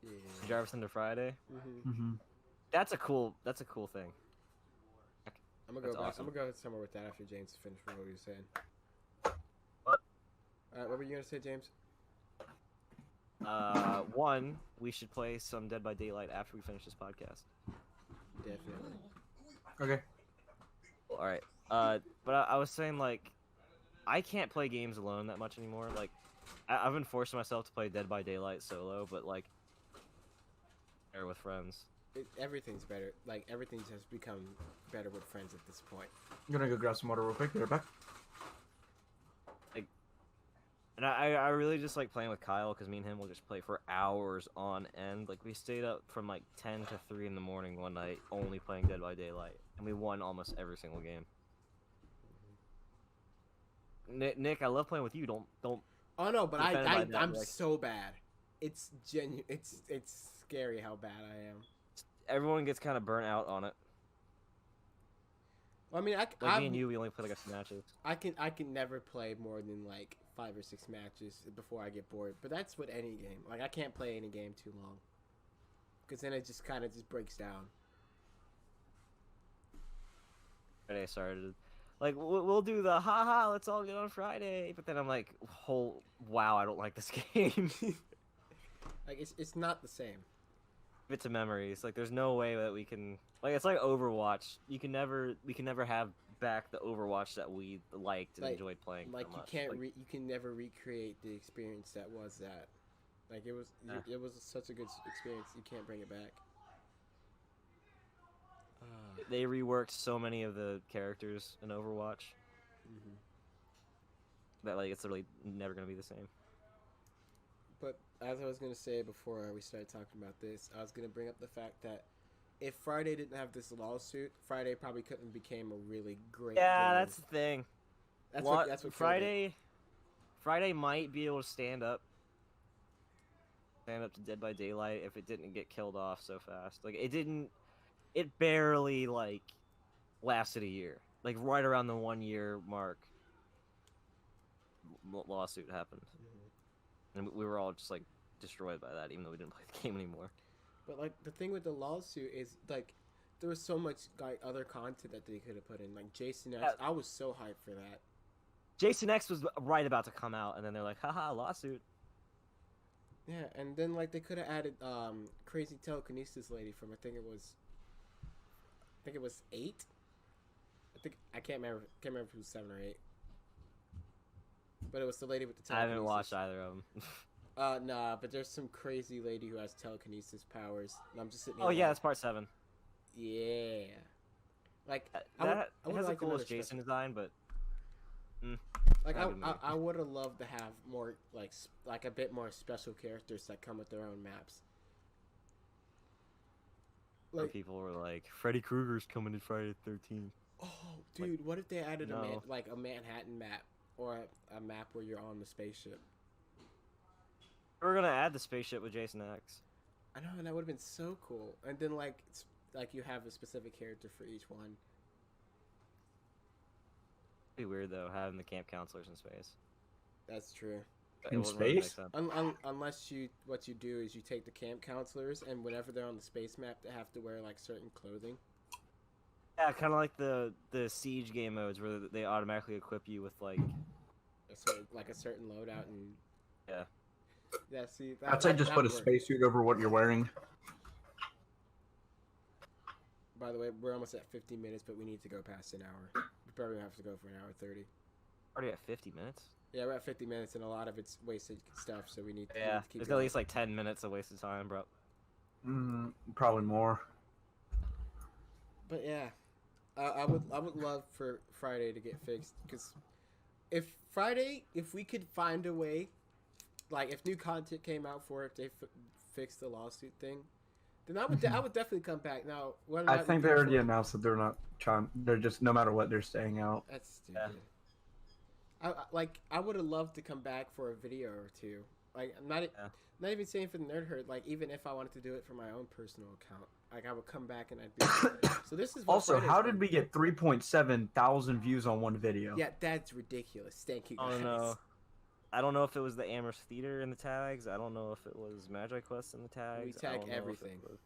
Yeah. Jarvis into Friday. Mm-hmm. That's a cool thing. I'm gonna That's go back. awesome. I'm gonna go somewhere with that after James finished what he was saying. What? What were you gonna say, James? One, we should play some Dead by Daylight after we finish this podcast. Definitely. Okay. All right. But I was saying like, I can't play games alone that much anymore. Like, I've been forcing myself to play Dead by Daylight solo, but like, or with friends. Everything's better. Like, everything has become better with friends at this point. I'm gonna go grab some water real quick. Be right back. And I really just like playing with Kyle because me and him will just play for hours on end. Like we stayed up from like 10 to 3 in the morning one night only playing Dead by Daylight, and we won almost every single game. Nick, I love playing with you. Don't. Oh no, but Be offended by that, I'm like- so bad. It's genuine. It's scary how bad I am. Everyone gets kind of burnt out on it. Well, I mean, Like me and you, we only play like a few matches. I can never play more than like 5 or 6 matches before I get bored. But that's with any game. Like, I can't play any game too long, because then it just kind of just breaks down. Friday started. Like we'll do the haha, let's all get on Friday. But then I'm like, wow, I don't like this game. Like, it's not the same. It's a memories. Like there's no way that we can like it's like Overwatch. We can never have back the Overwatch that we liked and Like- enjoyed playing. Like, so you much. can't Like, you can never recreate the experience that was that. Like, it was Yeah. it was such a good experience. You can't bring it back. they reworked so many of the characters in Overwatch that like it's literally never gonna be the same. But as I was gonna say before we started talking about this, I was gonna bring up the fact that if Friday didn't have this lawsuit, Friday probably couldn't have became a really great. Yeah, game. that's the thing. that's What- what killed it. Friday might be able to stand up to Dead by Daylight if it didn't get killed off so fast. Like it barely like lasted a year. Like right around the 1 year mark, lawsuit happened, and we were all just like destroyed by that, even though we didn't play the game anymore. But like the thing with the lawsuit is like there was so much like other content that they could have put in. Like Jason X, Yeah. I was so hyped for that. Jason X was right about to come out, and then they're like, haha, lawsuit. Yeah, and then like they could have added crazy telekinesis lady from I think it was 8. I can't remember if it was 7 or 8. But it was the lady with the I telekinesis. haven't watched either of them. Nah, but there's some crazy lady who has telekinesis powers. And I'm just sitting. Oh here yeah, like, that's part 7. yeah. Like I That would has the like another coolest Jason design, but Like Not gonna I would have loved to have more like a bit more special characters that come with their own maps. Where Like, people were like, Freddy Krueger's coming in Friday the 13th. oh, dude, what if they added no. a Manhattan map or a map where you're on the spaceship? We're gonna add the spaceship with Jason X. I know, and that would have been so cool. And then like you have a specific character for each one. Be weird though, having the camp counselors in space. That's true. It In wouldn't really make space? sense. Unless what you do is you take the camp counselors, and whenever they're on the space map, they have to wear like certain clothing. Yeah, kind of like the siege game modes where they automatically equip you with like. A certain loadout, and Yeah. yeah. See, I'd say just put a would work. spacesuit over what you're wearing. By the way, we're almost at 50 minutes, but we need to go past an hour. We probably have to go for an hour 30. Already at 50 minutes. Yeah, we're at 50 minutes, and a lot of it's wasted stuff, so we need to, Yeah, keep there's going. at least like 10 minutes of wasted time, bro. Probably more. But yeah, I would love for Friday to get fixed, because if we could find a way, like if new content came out for it, if they fixed the lawsuit thing, then I would I would definitely come back. Now, what I think they already announced that they're not trying. They're just no matter what, they're staying out. That's stupid. Yeah. I would have loved to come back for a video or two. Like not even saying for the Nerd Herd. Like even if I wanted to do it for my own personal account, like I would come back and I'd be. So this is what Also, Friday's how like. did we get 3.7 thousand views on one video? Yeah, that's ridiculous. Thank you I guys. don't know. I don't know if it was the Amherst Theater in the tags. I don't know if it was Magi Quest in the tags. We I tag don't know if it everything. was-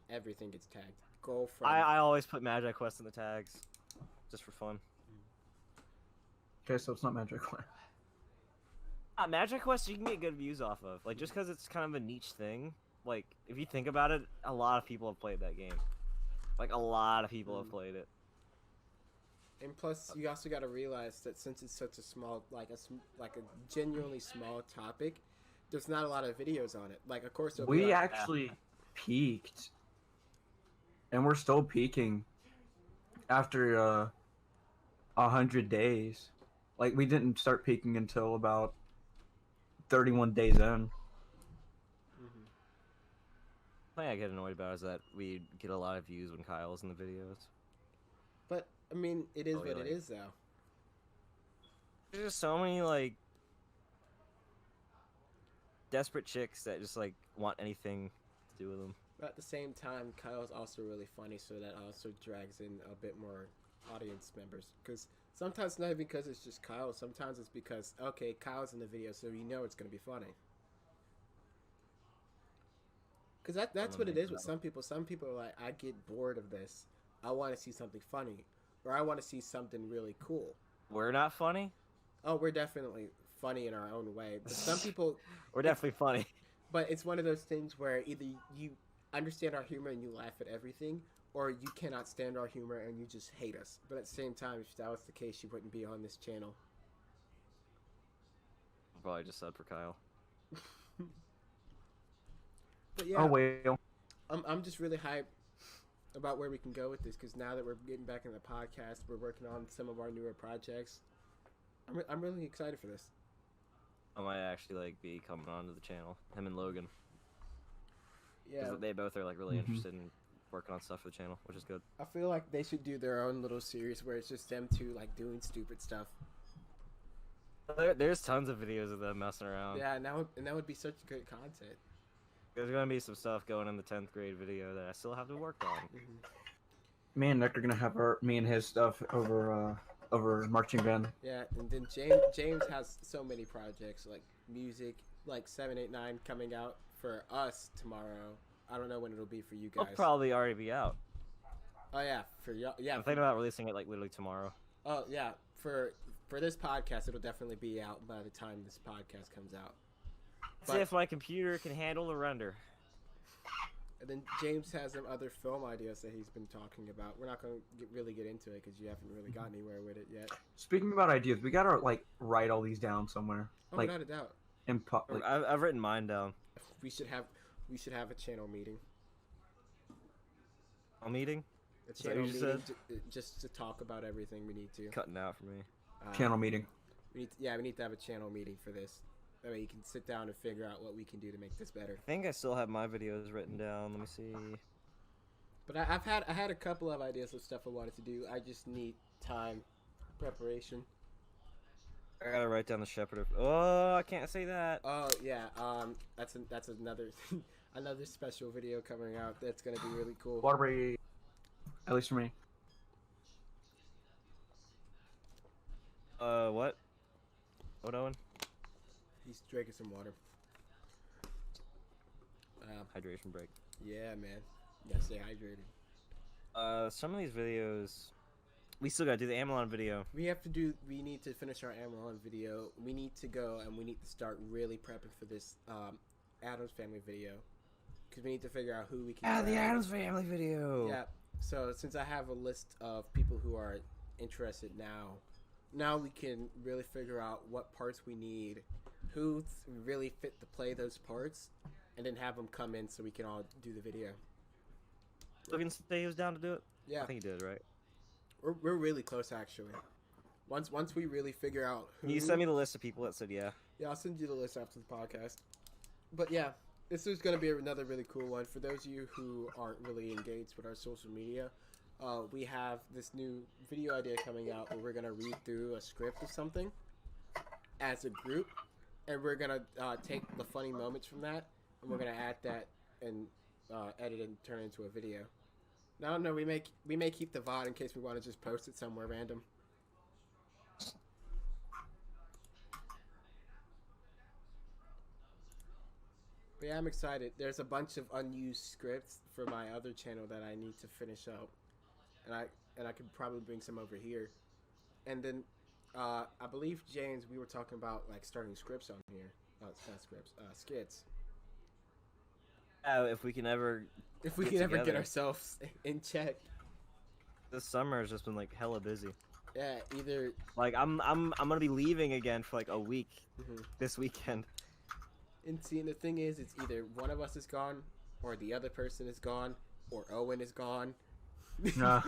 Everything gets tagged. Go from. I always put Magi Quest in the tags, just for fun. Okay, so it's not Magic Quest. Magic Quest you can get good views off of. Like just because it's kind of a niche thing. Like if you think about it, a lot of people have played that game. Like a lot of people have played it. And plus, you also got to realize that since it's such a small, like a genuinely small topic, there's not a lot of videos on it. Like, of course, there'll be We like, actually peaked, and we're still peaking after 100 days. Like we didn't start peaking until about 31 days in. Mhm. The thing I get annoyed about is that we get a lot of views when Kyle's in the videos. But I mean, it is Oh, what it really? is, though. There's just so many like desperate chicks that just like want anything to do with them. But at the same time, Kyle's also really funny, so that also drags in a bit more audience members. Because sometimes it's not even because it's just Kyle. Sometimes it's because, okay, Kyle's in the video, so you know it's going to be funny. Because that's what it is with some people. Some people are like, I get bored of this. I want to see something funny. Or I want to see something really cool. We're not funny. Oh, we're definitely funny in our own way. But some people... We're definitely funny. But it's one of those things where either you understand our humor and you laugh at everything, or you cannot stand our humor and you just hate us. But at the same time, if that was the case, you wouldn't be on this channel. Probably just said for Kyle. But yeah, Oh well. I'm just really hyped about where we can go with this, because now that we're getting back in the podcast, we're working on some of our newer projects. I'm really excited for this. I might actually like be coming onto the channel. Him and Logan. 'Cause Yeah, they both are like really Mhm. interested in working on stuff for the channel, which is good. I feel like they should do their own little series where it's just them two like doing stupid stuff. There's tons of videos of them messing around. Yeah, and that would be such good content. There's gonna be some stuff going in the 10th grade video that I still have to work on. Me and Nick are gonna have me and his stuff over marching band. Yeah, and then James has so many projects like music, like 789 coming out for us tomorrow. I don't know when it'll be for you It'll guys. probably already be out. Oh yeah, for y'all. Yeah. I'm thinking about releasing it like literally tomorrow. Oh yeah, for this podcast, it'll definitely be out by the time this podcast comes out. See if my computer can handle the render. And then James has some other film ideas that he's been talking about. We're not going to really get into it because you haven't really gotten anywhere with it yet. Speaking about ideas, we gotta like write all these down somewhere. Oh, Like without a doubt. like I've written mine down. We should have a channel meeting. A meeting? A that channel what you meeting just to talk about everything we need to. Cutting out for me. Uh, channel meeting. We need to have a channel meeting for this. That way you can sit down and figure out what we can do to make this better. I think I still have my videos written down. Let me see. But I had a couple of ideas of stuff I wanted to do. I just need time, preparation. I gotta write down the Shepherd of. Oh, I can't say that. Oh yeah, that's another another special video coming out. That's gonna be really cool. Water break. At least for me. What? What, Owen? He's drinking some water. Hydration break. Yeah, man. You gotta stay hydrated. Some of these videos, we still gotta do the Amelon video. We need to finish our Amelon video. We need to go and we need to start really prepping for this Addams Family video. Because we need to figure out who we can The grab. Addams Family video. Yeah. So since I have a list of people who are interested now we can really figure out what parts we need, who really fit to play those parts, and then have them come in so we can all do the video. Logan say he was down to do it. Yeah. I think he did, right? We're really close actually. Once we really figure out who... Can you send me the list of people that said yeah? Yeah, I'll send you the list after the podcast. But yeah, this is going to be another really cool one. For those of you who aren't really engaged with our social media, we have this new video idea coming out where we're going to read through a script of something as a group, and we're going to take the funny moments from that, and we're going to add that and edit it and turn it into a video. No, we may keep the VOD in case we want to just post it somewhere random. But yeah, I'm excited. There's a bunch of unused scripts for my other channel that I need to finish up, and I could probably bring some over here. And then I believe James, we were talking about like starting scripts on here. Not scripts, skits. If we can ever. If we Get can ever get together. ourselves in check. This summer has just been like hella busy. Yeah, either. Like I'm gonna be leaving again for like a week Mhm. this weekend. And see, the thing is, it's either one of us is gone, or the other person is gone, or Owen is gone. Nah.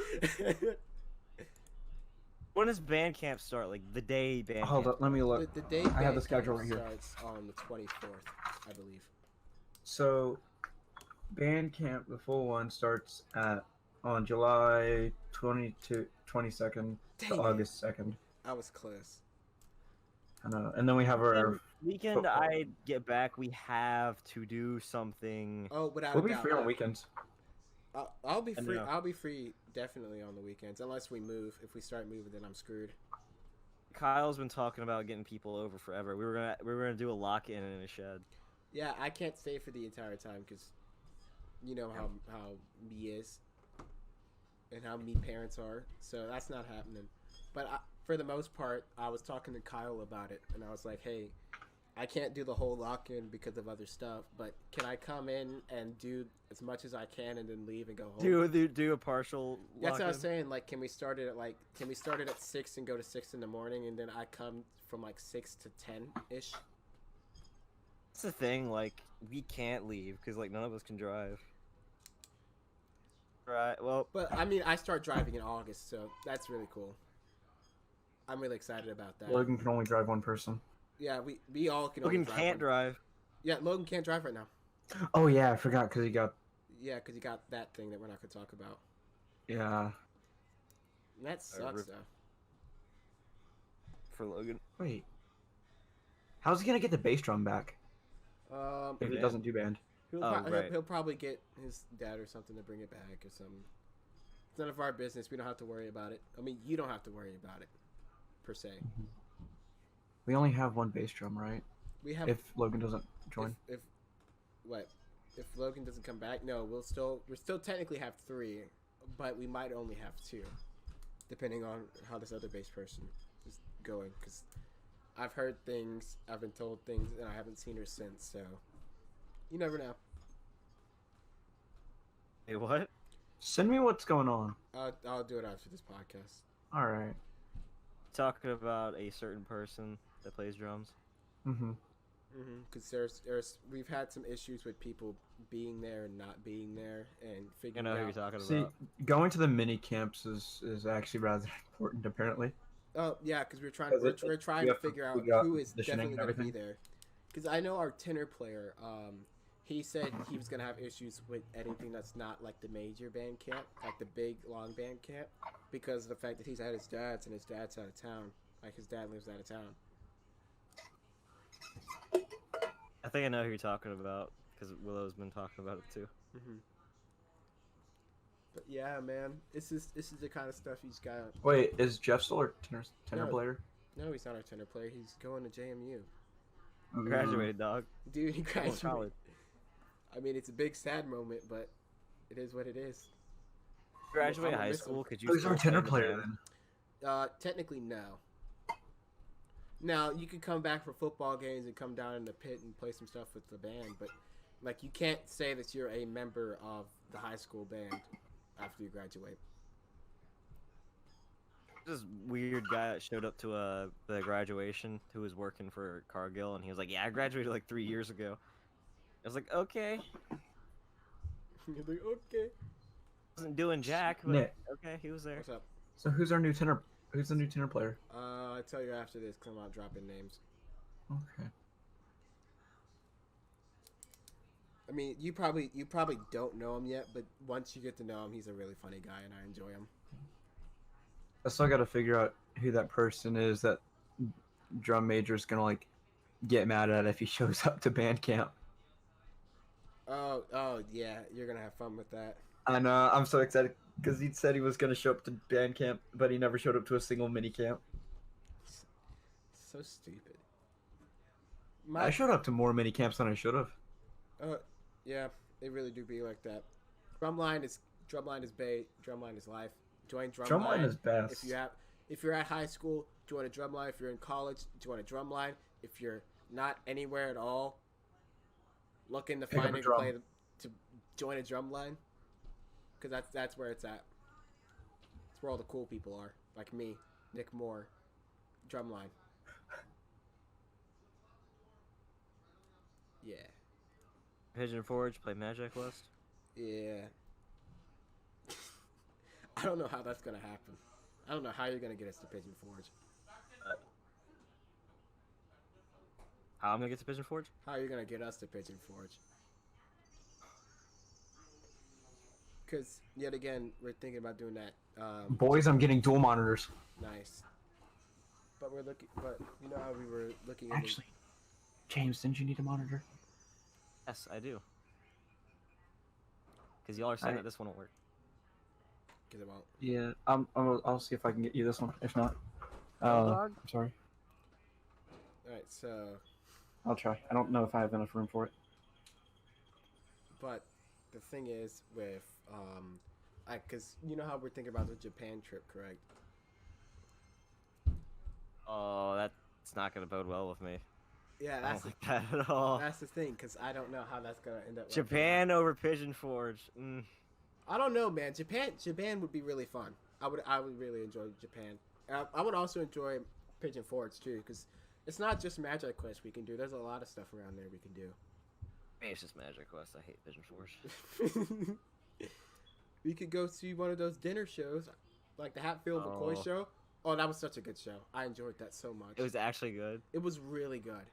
When does band camp start? Like the day band Hold camp? up, let me look. The day I have the band schedule camp right here. starts on the 24th, I believe. So, band camp, the full one, starts on July 22nd Dang to it. August 2nd. I was close. I know. And then we have our. Weekend football. I get back, we have to do something. Oh, without We'll a be doubt. free on weekends. I'll be I free. know. I'll be free definitely on the weekends, unless we move. If we start moving, then I'm screwed. Kyle's been talking about getting people over forever. We were gonna do a lock-in in a shed. Yeah, I can't stay for the entire time because you know how me is and how me parents are. So that's not happening. But for the most part, I was talking to Kyle about it, and I was like, "Hey, I can't do the whole lock-in because of other stuff, but can I come in and do as much as I can and then leave and go home?" Do a partial. That's what I was lock-in? saying. Like, can we start it at 6 and go to 6 in the morning, and then I come from like 6 to 10 ish. That's the thing. Like we can't leave because like none of us can drive. Right. Well, But I mean, I start driving in August, so that's really cool. I'm really excited about that. Logan can only drive one person. Yeah, we all can. only Logan drive can't one. drive. Yeah, Logan can't drive right now. Oh, yeah, I forgot because he got. Yeah, because he got that thing that we're not gonna talk about. Yeah. And that sucks rip- though. For Logan. Wait. How's he going to get the bass drum back if he Yeah. doesn't do band? He'll, Oh, he'll right. probably get his dad or something to bring it back or something. It's none of our business. We don't have to worry about it. I mean, you don't have to worry about it, per se. We only have one bass drum, right? We have If Logan doesn't join. If Logan doesn't come back, no, we still technically have 3, but we might only have 2, depending on how this other bass person is going. Because I've heard things, I've been told things, and I haven't seen her since. So you never know. Hey, what? Send me what's going on. I'll do it after this podcast. All right. Talking about a certain person that plays drums. Mm-hmm. Because we've had some issues with people being there and not being there, and You figuring know who you're out. talking See, about. going to the mini camps is actually rather important, apparently. Oh yeah, because Because we're trying you to have to figure out figure out who the is positioning definitely and going to be everything. there. Because I know our tenor player, he said he was going to have issues with anything that's not like the major band camp, like the big long band camp, because of the fact that he's at his dad's and his dad's out of town. Like his dad lives out of town. I think I know who you're talking about because Willow's been talking about it too. Mm-hmm. But yeah, man, this is the kind of stuff he's got. Wait, is Jeff still our tenor No. player? No, he's not our tenor player. He's going to JMU. Graduated, dog. Dude, he Going to graduated. college. I mean, it's a big sad moment, but it is what it is. Graduate I'm gonna high miss him. school? Could you? Who's our still play tenor in the player band? then? Technically, no. Now you could come back for football games and come down in the pit and play some stuff with the band, but like you can't say that you're a member of the high school band after you graduate. This weird guy that showed up to the graduation who was working for Cargill, and he was like, "Yeah, I graduated like 3 years ago." I was like, "Okay." You're like, okay. Wasn't doing jack, but Nick. okay, he was there. What's up? So who's our new tenor? Who's the new tenor player? I'll tell you after this because I'm not dropping names. Okay. I mean, you probably don't know him yet, but once you get to know him, he's a really funny guy, and I enjoy him. I still got to figure out who that person is that drum major is gonna like get mad at if he shows up to band camp. Oh yeah, you're gonna have fun with that. I know. I'm so excited because he said he was gonna show up to band camp, but he never showed up to a single mini camp. So stupid. I showed up to more mini camps than I should have. Yeah, they really do be like that. Drumline is bait. Drumline is life. Join drumline. Drumline is best. If you're at high school, join a drumline. If you're in college, join a drumline. If you're not anywhere at all, looking to Pick up find a a drum. play to join a drumline, because that's where it's at. It's where all the cool people are, like me, Nick Moore, drumline. Yeah. Pigeon Forge, play Magic West. Yeah. I don't know how that's gonna happen. I don't know how you're gonna get us to Pigeon Forge. How I'm gonna get to Pigeon Forge? How are you gonna get us to Pigeon Forge? Because yet again, we're thinking about doing that. Boys, I'm getting dual monitors. Nice. But we're looking. But you know how we were looking. Into, Actually, James, didn't you need a monitor? Yes, I do. Because y'all are saying I- that this one won't work. Get them out. Yeah. I'll see if I can get you this one. If not, dog. I'm sorry. All right. So, I'll try. I don't know if I have enough room for it. but the thing is with because you know how we're thinking about the Japan trip, correct? Oh, that's not gonna bode well with me. Yeah, I don't like that at all. that's the thing. Because I don't know how that's gonna end up. working out. Japan over Pigeon Forge. I don't know, man. Japan would be really fun. I would really enjoy Japan. I would also enjoy Pigeon Forge too, because it's not just Magic Quest we can do. There's a lot of stuff around there we can do. Maybe it's just Magic Quest. I hate Pigeon Forge. We could go see one of those dinner shows, like the Hatfield McCoy Oh. show. Oh, that was such a good show. I enjoyed that so much. It was actually good. It was really good.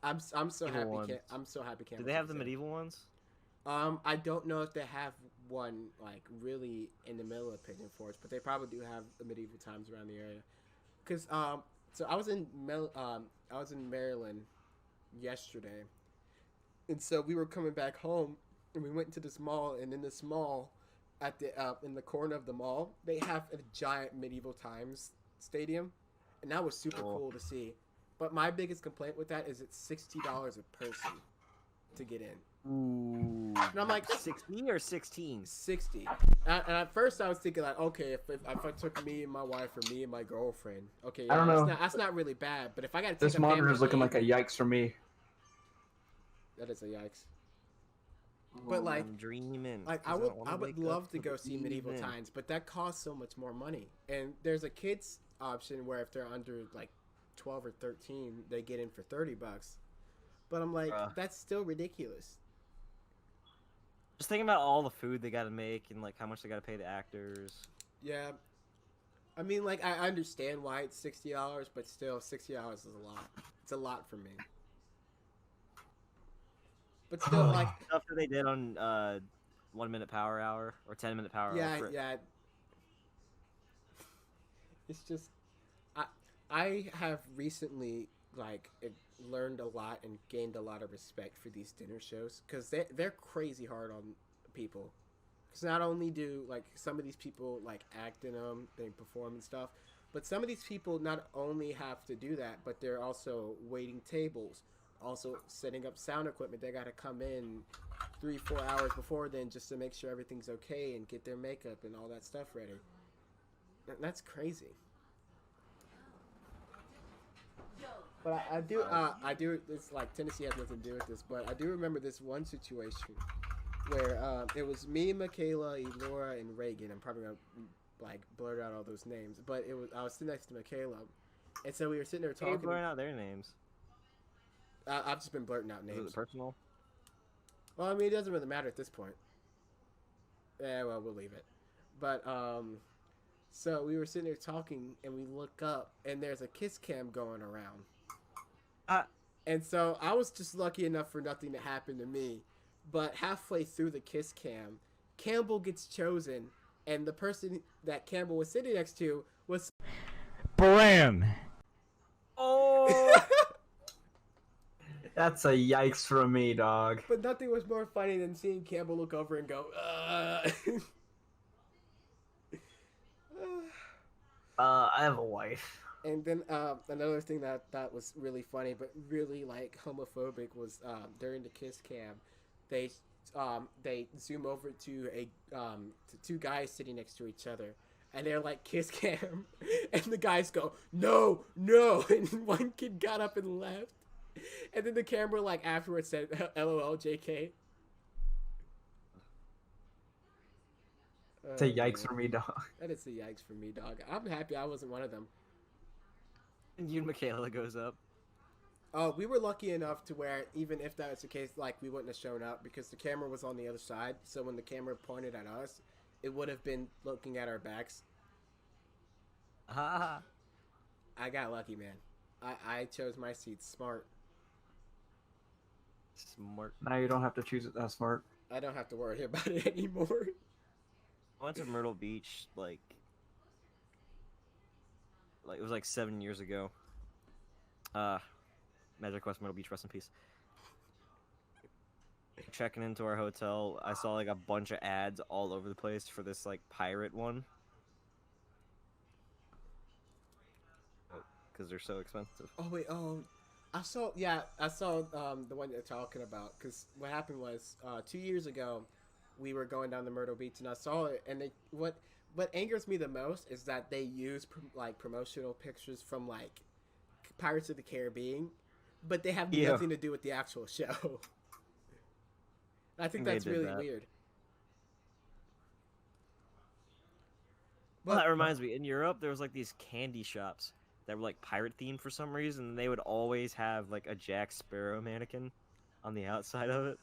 I'm so Medieval happy. ones. I'm so happy. Do they have the medieval ones? I don't know if they have one like really in the middle of Pigeon Forge, but they probably do have the medieval times around the area. Cause so I was in Maryland yesterday, and so we were coming back home, and we went to this mall, and in this mall, at the in the corner of the mall, they have a giant medieval times stadium, and that was super cool to see. But my biggest complaint with that is it's $60 a person to get in. Ooh. And I'm like, that's 60 or 16? 60. And at first I was thinking like, okay, if I took me and my wife or me and my girlfriend, okay, yeah, I don't know. that's not really bad. But if I got to take This a monitor is family looking like a in, yikes for me. that is a yikes. But like, I'm dreaming. Like 'cause I don't wanna would wake up love to for go the see medieval evening. times, but that costs so much more money. And there's a kids option where if they're under like 12 or 13, they get in for $30. But I'm like, Bruh. that's still ridiculous. Just thinking about all the food they gotta make and like how much they gotta pay the actors. Yeah. I mean, like, I understand why it's $60, but still, $60 is a lot. It's a lot for me. But still, like, Stuff that they did on 1 minute power hour or 10-minute power yeah, hour. yeah. It's just, I have recently like learned a lot and gained a lot of respect for these dinner shows because they're crazy hard on people. Because not only do like some of these people like act in them, they perform and stuff, but some of these people not only have to do that, but they're also waiting tables, also setting up sound equipment. They got to come in 3-4 hours before then just to make sure everything's okay and get their makeup and all that stuff ready. That's crazy. But I do. It's like Tennessee has nothing to do with this, but I do remember this one situation where it was me, Michaela, Elora, and Reagan. I'm probably gonna like blurt out all those names, but I was sitting next to Michaela, and so we were sitting there You're talking. blurring out their names. I've just been blurting out Is names. it personal? Well, I mean, it doesn't really matter at this point. Yeah, well, we'll leave it. But so we were sitting there talking, and we look up, and there's a kiss cam going around. And so I was just lucky enough for nothing to happen to me. But halfway through the kiss cam, Campbell gets chosen, and the person that Campbell was sitting next to was Bram. Oh! That's a yikes from me, dog. But nothing was more funny than seeing Campbell look over and go, I have a wife. And then another thing that was really funny, but really like homophobic, was during the kiss cam, they zoom over to to two guys sitting next to each other, and they're like kiss cam, and the guys go no, and one kid got up and left, and then the camera like afterwards said LOL JK. It's a yikes for me, dog. That is a yikes for me, dog. I'm happy I wasn't one of them. And you and Michaela goes up. Oh, we were lucky enough to where even if that was the case, like we wouldn't have shown up because the camera was on the other side. So when the camera pointed at us, it would have been looking at our backs. Ha! I got lucky, man. I chose my seat smart. Smart. Now you don't have to choose it that smart. I don't have to worry about it anymore. I went to Myrtle Beach like it was like 7 years ago. Magic Quest Myrtle Beach, rest in peace. Checking into our hotel, I saw like a bunch of ads all over the place for this like pirate one. Because they're so expensive. Oh wait, I saw the one you're talking about. Because what happened was 2 years ago, we were going down to Myrtle Beach and I saw it, and what angers me the most is that they use promotional pictures from like Pirates of the Caribbean, but they have nothing to do with the actual show. I think that's really weird. Well, that reminds me, in Europe there was like these candy shops that were like pirate themed for some reason, and they would always have like a Jack Sparrow mannequin on the outside of it.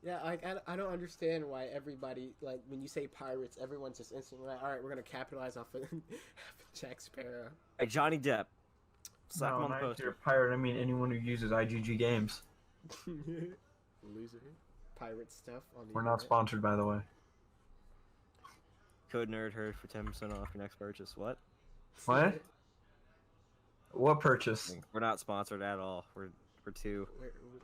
Yeah, like I don't understand why everybody, like when you say pirates, everyone's just instantly like, all right, we're gonna capitalize off of Jack Sparrow. Hey, Johnny Depp. Slap him on the If poster. you're a pirate, I mean anyone who uses IGG games. Loser. Pirate stuff on the We're not internet. sponsored, by the way. Code nerd heard for 10% off your next purchase. What? What? What purchase? We're not sponsored at all. We're too.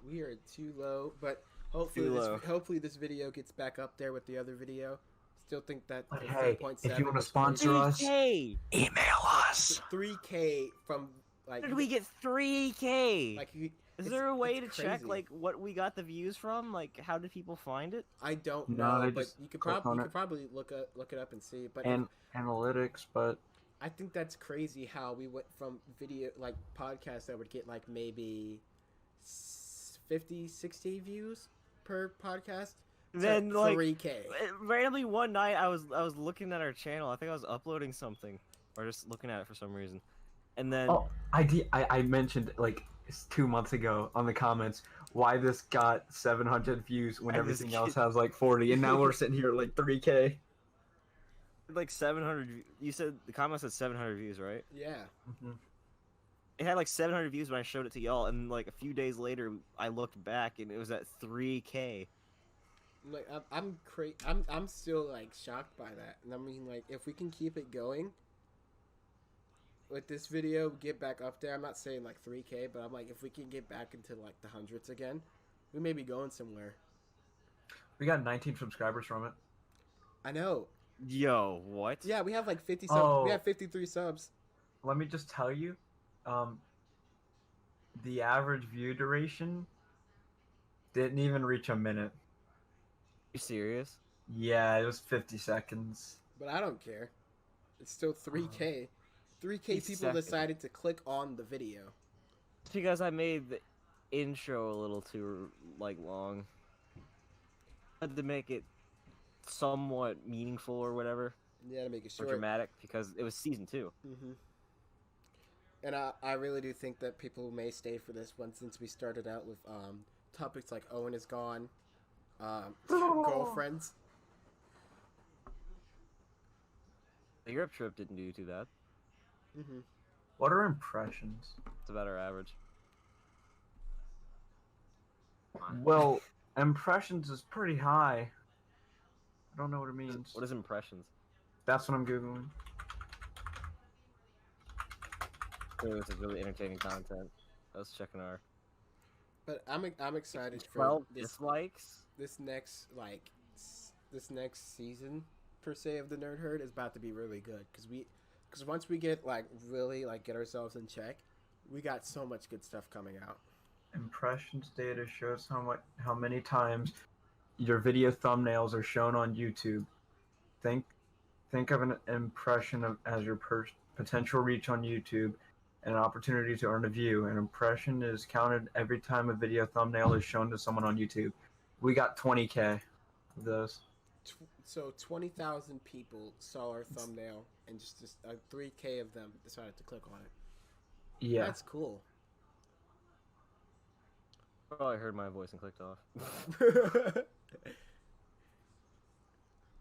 We are too low, but hopefully Too low. hopefully this video gets back up there with the other video. Still think that But the hey, 3.7 if you want to was sponsor us, 3K! email us. 3K from like. How did we get 3K? Like Is there a way to it's check crazy. like what we got the views from? Like, how did people find it? I don't No, know, they but just you could click on it. probably look it up and see. But And analytics, but I think that's crazy how we went from video like podcasts that would get like maybe 50, 60 views per podcast. Then to like 3K. randomly one night I was looking at our channel. I think I was uploading something or just looking at it for some reason, and then oh, I mentioned like 2 months ago on the comments why this got 700 views when I just everything else has like 40, and now we're sitting here at like 3K. like 700. You said the comment said 700 views, right? Yeah. Mhm. It had like 700 views when I showed it to y'all, and like a few days later, I looked back and it was at 3K. Like I'm still like shocked by that. And I mean, like, if we can keep it going with this video, get back up there. I'm not saying like 3K, but I'm like, if we can get back into like the hundreds again, we may be going somewhere. We got 19 subscribers from it. I know. Yo, what? Yeah, we have like 50 subs. Oh. We have 53 subs. Let me just tell you, the average view duration didn't even reach a minute. You serious? Yeah, it was 50 seconds. But I don't care. It's still 3K. 3K people Seconds. decided to click on the video. It's because I made the intro a little too like long. I had to make it somewhat meaningful or whatever, Yeah, to make it or short. dramatic, because it was season 2. Mm-hmm. And I really do think that people may stay for this one, since we started out with topics like Owen is gone, girlfriends. The Europe trip didn't do too bad. Mm-hmm. What are impressions? It's about our average. Well, impressions is pretty high. I don't know what it means. What is impressions? That's what I'm Googling. Clearly, this is really entertaining content. I was checking our But I'm excited for 12 this dislikes. next this next season per se of the Nerd Herd is about to be really good, because once we get like really like get ourselves in check, we got so much good stuff coming out. Impressions data shows how many times your video thumbnails are shown on YouTube. Think of an impression as your potential reach on YouTube and an opportunity to earn a view. An impression is counted every time a video thumbnail is shown to someone on YouTube. We got 20K of those. So 20,000 people saw our thumbnail, and just 3K of them decided to click on it. Yeah. That's cool. Probably heard my voice and clicked off.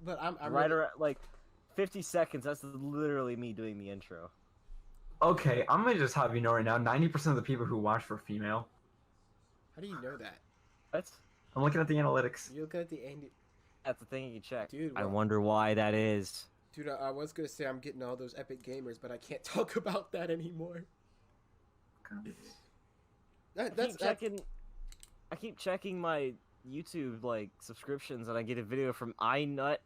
But I'm Right really, around like 50 seconds. That's literally me doing the intro. Okay, I'm gonna just have you know right now, 90% of the people who watch were female. How do you know that? What? I'm looking at the analytics. You look at the Andy. That's the thing you check. Dude, I well- wonder why that is. Dude, I was gonna say I'm getting all those epic gamers, but I can't talk about that anymore. I keep checking my YouTube like subscriptions, and I get a video from iNut,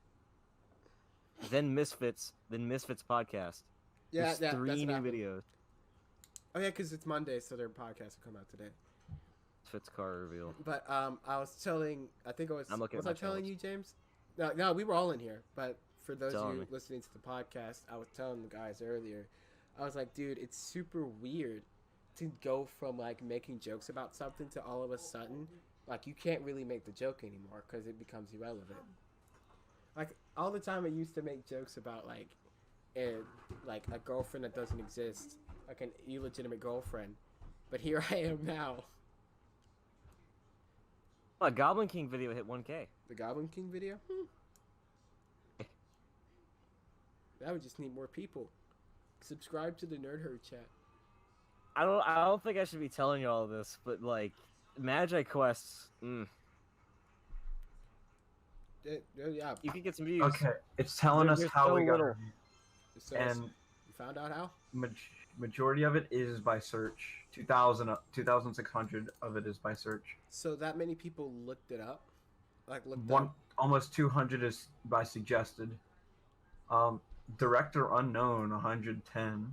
then Misfits podcast. Yeah, There's yeah, 3 that's what new happened. videos. Oh yeah, because it's Monday, so their podcast will come out today. Misfits car reveal. But I was telling, I think I was. I'm looking Was at I my telling channels. you, James? No, we were all in here. But for those of Telling you me. listening to the podcast, I was telling the guys earlier. I was like, dude, it's super weird to go from like making jokes about something to all of a sudden, like you can't really make the joke anymore because it becomes irrelevant. Like all the time, I used to make jokes about like a girlfriend that doesn't exist, like an illegitimate girlfriend. But here I am now. Oh, a Goblin King video hit 1K. The Goblin King video? That would just need more people. Subscribe to the Nerd Herd chat. I don't think I should be telling you all this, but like Magi quests, Yeah. you can get some views. Okay, it's telling us There's how so we got little. our views. So And you found out how? majority of it is by search. 2,600 of it is by search. So that many people looked it up? Like looked One up? almost 200 is by suggested. Director unknown 110.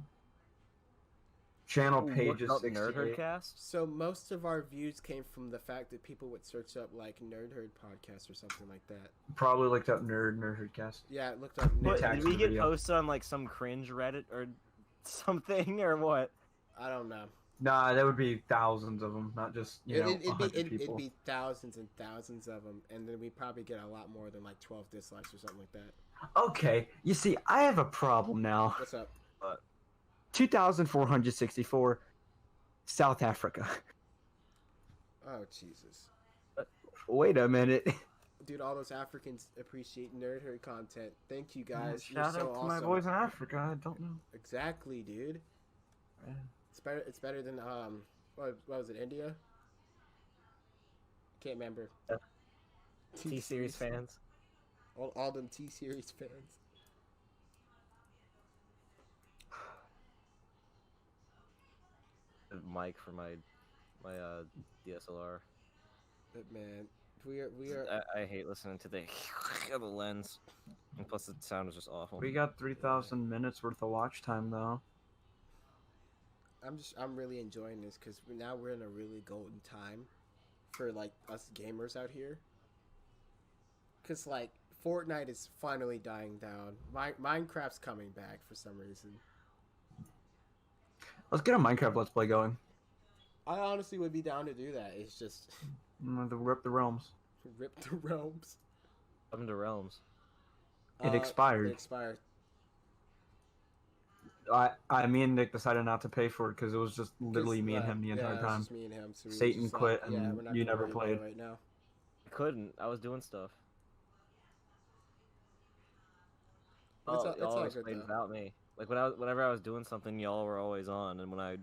Channel Look pages up Nerd 68. Herd cast. So most of our views came from the fact that people would search up like Nerd Herd podcast or something like that. Probably looked up Nerdcast. Yeah, it looked up What, Nerd tags did Herd. we get video. posted on like some cringe Reddit or something or what? I don't know. Nah, that would be thousands of them, not just It'd 100 people. be thousands and thousands of them, and then we probably get a lot more than like 12 dislikes or something like that. Okay, you see, I have a problem now. What's up? 2,464, South Africa. Oh Jesus! Wait a minute. Dude, all those Africans appreciate nerd content. Thank you Yeah, guys. You're shout so out to awesome. my boys in Africa. I don't know. Exactly, dude. Yeah. It's better than what was it, India? Can't remember. T-Series fans. All them T-Series fans. Mic for my DSLR. But man, we are. I hate listening to the the lens, and plus the sound is just awful. We got 3,000 minutes worth of watch time though. I'm really enjoying this because now we're in a really golden time for like us gamers out here. Cause like Fortnite is finally dying down. Minecraft's coming back for some reason. Let's get a Minecraft Let's Play going. I honestly would be down to do that. It's just Rip the realms. rip the realms. Come to Realms. It expired. It expired. Me and Nick decided not to pay for it because it was just literally me and him the entire it was time. just me and him. So we were Satan just quit like, yeah, and we're not you gonna never worry about it played. right now. I couldn't. I was doing stuff. It's all always good, played though. without me. Like whenever I was doing something, y'all were always on, and when I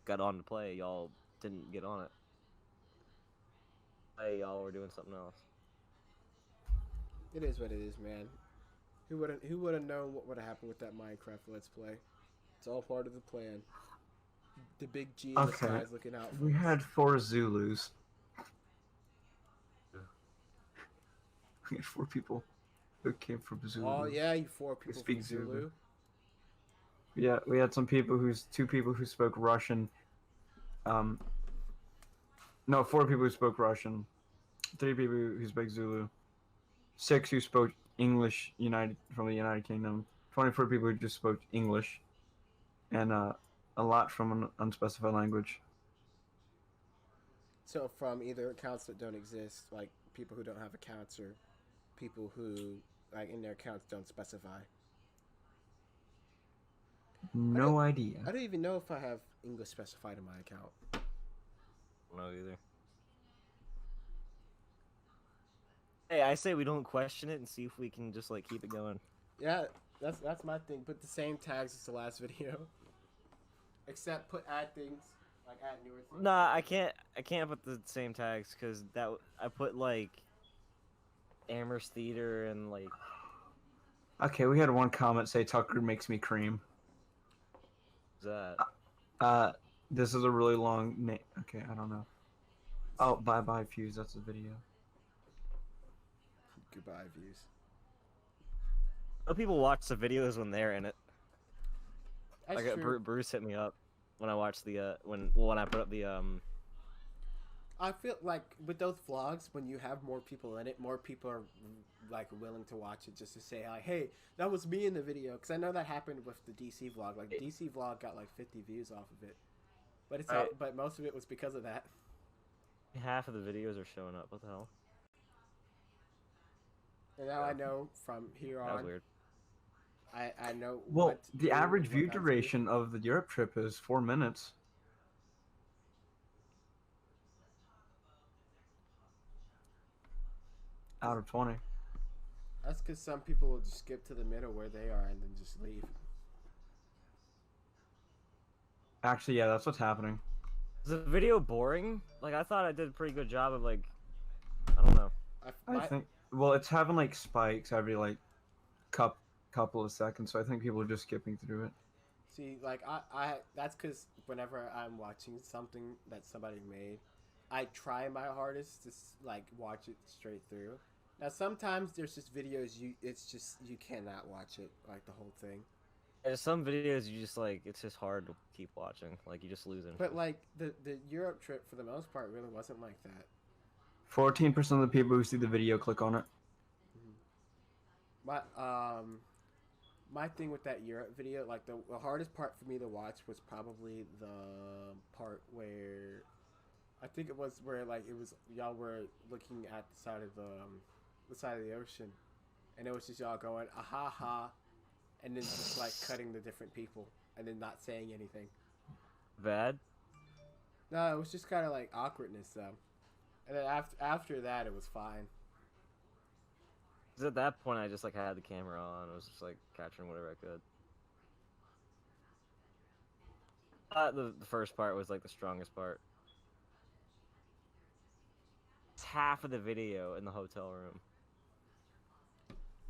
got on to play, y'all didn't get on it. Y'all were doing something else. It is what it is, man. Who would have known what would have happened with that Minecraft Let's Play? It's all part of the plan. The big G in the Okay. sky is looking out for We us. had 4 Zulus. We had 4 people who came from Zulu. Oh yeah, you 4 people speak from Zulu. Zulu. Yeah, we had some people 2 people who spoke Russian. No, 4 people who spoke Russian. 3 people who spoke Zulu. 6 who spoke English from the United Kingdom. 24 people who just spoke English. And a lot from an unspecified language. So from either accounts that don't exist, like people who don't have accounts, or people who like in their accounts don't specify. No idea. I don't even know if I have English specified in my account. No either. Hey, I say we don't question it and see if we can just like keep it going. Yeah, that's my thing. Put the same tags as the last video, except add things like add newer things. Nah, I can't put the same tags because I put like Amherst Theater and like. Okay, we had one comment say Tucker makes me cream. That. This is a really long name. Okay, I don't know. Oh, bye Fuse. That's the video. Goodbye, views. Other people watch the videos when they're in it. That's Like true. Bruce hit me up when I watched the when I put up the I feel like with those vlogs, when you have more people in it, more people are like willing to watch it just to say like, "Hey, that was me in the video." Because I know that happened with the DC vlog. Like DC vlog got like 50 views off of it, but but most of it was because of that. half of the videos are showing up. What the hell? And now I know from here That was on, weird. I know. Well, what to the do average and view what not to do. duration of the Europe trip is 4 minutes. Out of 20. That's because some people will just skip to the middle where they are and then just leave. Actually, yeah, that's what's happening. Is the video boring? Like I thought I did a pretty good job of like, I don't know. I think. Well, it's having like spikes every like couple of seconds, so I think people are just skipping through it. See, like I that's because whenever I'm watching something that somebody made, I try my hardest to like watch it straight through. Now sometimes there's just videos you cannot watch it like the whole thing. There's some videos you just like it's just hard to keep watching. Like you just lose interest. But like the Europe trip for the most part really wasn't like that. 14% of the people who see the video click on it. My thing with that Europe video, like the hardest part for me to watch was probably the part where I think it was where like it was y'all were looking at the side of the ocean, and it was just y'all going aha ha, and then just like cutting the different people and then not saying anything. Bad? No, it was just kind of like awkwardness though, and then after that it was fine. 'Cause at that point, I just like had the camera on. I was just like capturing whatever I could. The first part was like the strongest part. It's half of the video in the hotel room.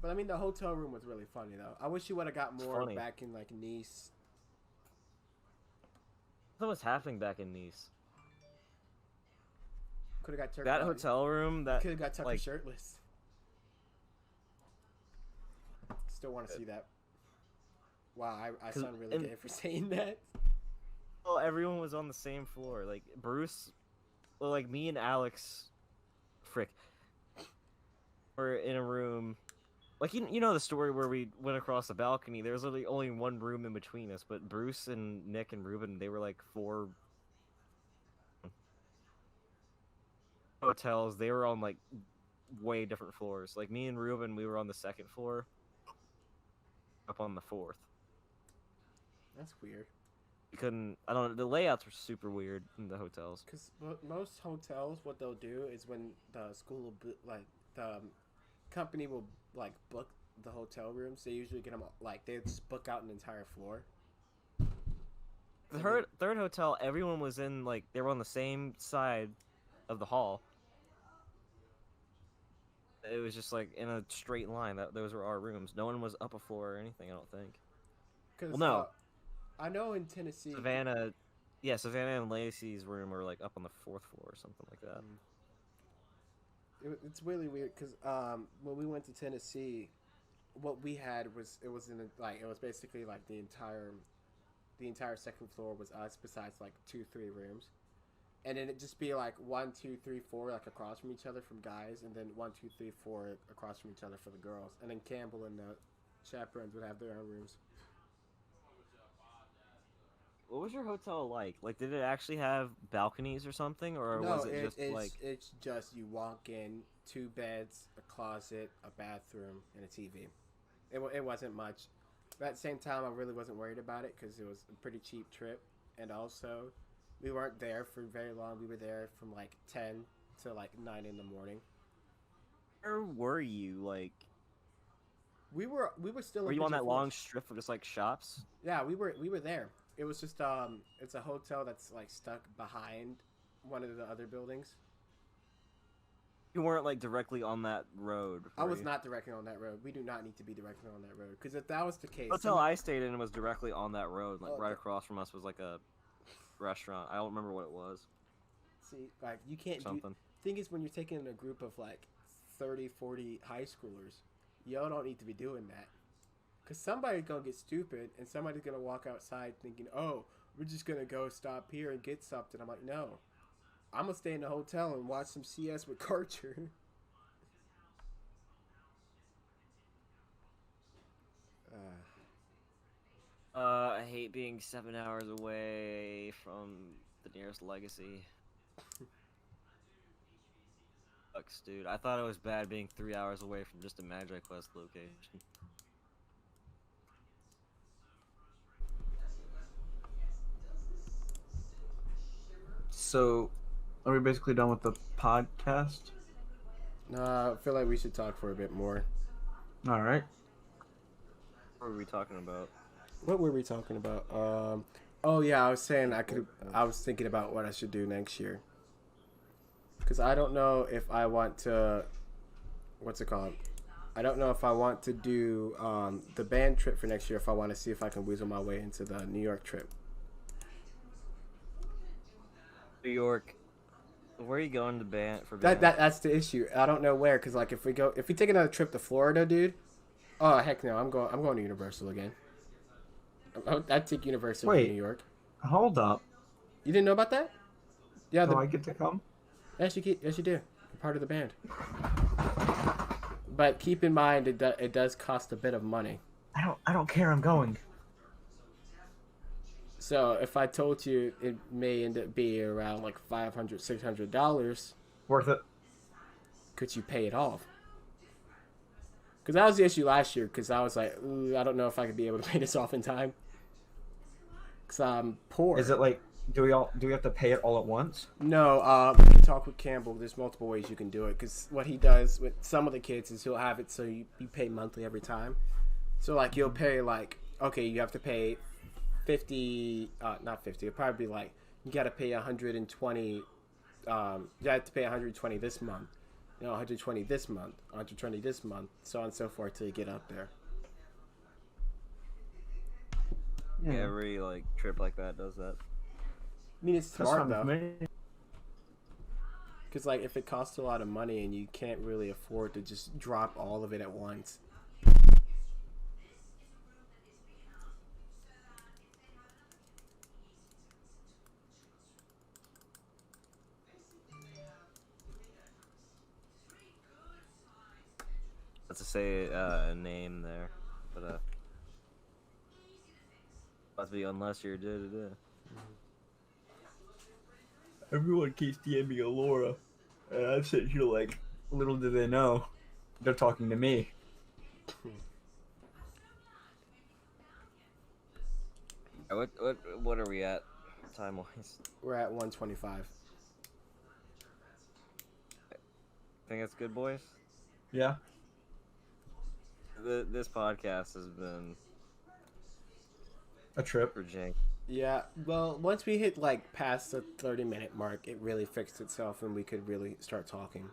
But I mean, the hotel room was really funny though. I wish you would have got more funny. back in like Nice. What was happening back in Nice? Could have got Tucker. That hotel room, that Could have got Tucker like, shirtless. Still want to see that. Wow, I 'Cause sound really in- gay for saying that. well, everyone was on the same floor. Like Bruce, well, like me and Alex, were in a room. Like you know the story where we went across the balcony. There was literally only one room in between us, but Bruce and Nick and Ruben, they were like 4 hotels. They were on like way different floors. Like me and Ruben, we were on the 2nd floor, up on the 4th. That's weird. We couldn't. I don't know. The layouts were super weird in the hotels. Because most hotels, what they'll do is when the school will like the company will like book the hotel rooms, they usually get them like they just book out an entire floor. The third hotel, everyone was in like they were on the same side of the hall. It was just like in a straight line. Those were our rooms. No one was up a floor or anything. I don't think. Cause, Well, no. I know in Tennessee. Savannah and Lacey's room were like up on the 4th floor or something like that. It's really weird because when we went to Tennessee, what we had was it was basically like the entire 2nd floor was us besides like 2-3 rooms, and then it'd just be like 1, 2, 3, 4 like across from each other from guys, and then 1, 2, 3, 4 across from each other for the girls, and then Campbell and the chaperones would have their own rooms. What was your hotel like? Like, did it actually have balconies or something, or No, was it just like? it's just you walk in, 2 beds, a closet, a bathroom, and a TV. It wasn't much. But at the same time, I really wasn't worried about it because it was a pretty cheap trip, and also we weren't there for very long. We were there from like 10 to like 9 in the morning. Where were you? Like, We were still. were in you on Pigeon that long Forge. strip of just like shops? Yeah, we were there. It was just it's a hotel that's like stuck behind one of the other buildings. You weren't like directly on that road. I were was you? not directly on that road. We do not need to be directly on that road because if that was the case, The hotel I stayed in was directly on that road. Like Oh, right okay. across from us was like a restaurant. I don't remember what it was. see, like you can't do. Something. Thing is, when you're taking a group of like 30, 40 high schoolers, y'all don't need to be doing that. Because somebody's going to get stupid and somebody's going to walk outside thinking, oh, we're just going to go stop here and get something. I'm like, no. I'm going to stay in the hotel and watch some CS with Karcher. I hate being 7 hours away from the nearest legacy. Sucks, dude. I thought it was bad being 3 hours away from just a Magiquest location. So, are we basically done with the podcast? Nah, I feel like we should talk for a bit more. All right. What were we talking about? What were we talking about? Oh yeah, I was saying I was thinking about what I should do next year. Because I don't know if I want to, what's it called? I don't know if I want to do the band trip for next year. If I want to see if I can weasel my way into the New York trip. New York. Where are you going to band for band? That's the issue. I don't know where. Because like if we take another trip to Florida, dude. Oh heck no, I'm going to Universal again. I'd take Universal Wait. to New York. Hold up. You didn't know about that? Yeah, Do I get to come? Yes, you do. You're part of the band. But keep in mind, it does cost a bit of money. I don't care. I'm going. So if I told you, it may end up being around like $500, $600. Worth it. Could you pay it off? Because that was the issue last year. Because I was like, ooh, I don't know if I could be able to pay this off in time. Because I'm poor. Is it like Do we have to pay it all at once? No, you can talk with Campbell. There's multiple ways you can do it. Because what he does with some of the kids is he'll have it so you pay monthly every time. So like you'll pay like, okay, you have to pay 50, not 50. It'll probably be like you got to pay 120. You have to pay 120 this month. 120 this month, 120 this month, so on and so forth till you get up there. Yeah, every like trip like that does that. I mean, it's That's smart fine with though. me. Because like if it costs a lot of money and you can't really afford to just drop all of it at once. Let's just say a name there, but about to be unless you're da. Everyone keeps DMing Alora, and I'm sitting here like, little do they know, they're talking to me. What are we at, time wise? We're at 125. Think that's good, boys. Yeah. This podcast has been A trip. for Jake. Yeah, well, once we hit like past the 30-minute mark, it really fixed itself and we could really start talking.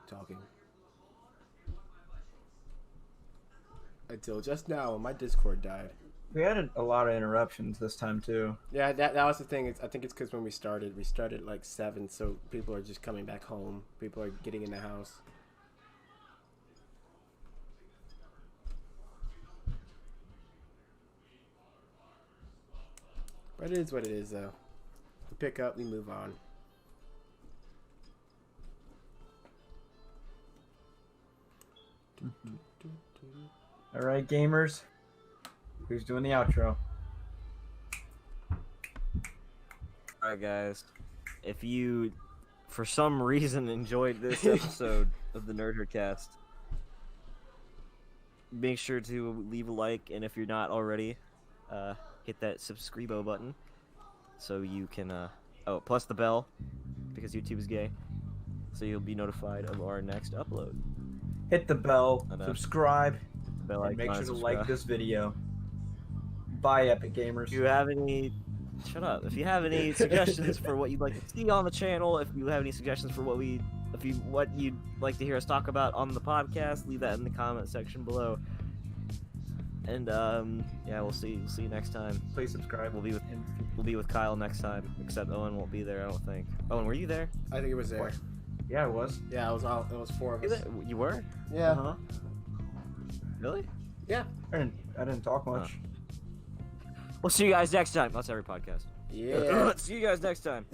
Until just now when my Discord died. We had a lot of interruptions this time too. Yeah, that was the thing. I think it's because when we started at like 7, so people are just coming back home. People are getting in the house. But it is what it is, though. We pick up, we move on. All right, gamers. Who's doing the outro? Alright, guys. If you, for some reason, enjoyed this episode of the Nerdcast, make sure to leave a like, and if you're not already, hit that subscribo button so you can, plus the bell, because YouTube is gay, so you'll be notified of our next upload. Hit the bell, I know. subscribe, Bell and make icon, sure to subscribe. like this video. Bye, Epic Gamers. If you have any, If you have any suggestions for what you'd like to see on the channel, if you have any suggestions for what you'd like to hear us talk about on the podcast, leave that in the comment section below. And yeah, we'll see you next time. Please subscribe. We'll be with Kyle next time, except Owen won't be there, I don't think. Owen, were you there? I think it was there. Yeah, it was. Yeah, it was 4 of us. You were? Yeah. Uh-huh. Really? Yeah. I didn't talk much. We'll see you guys next time. That's every podcast. Yeah. See you guys next time.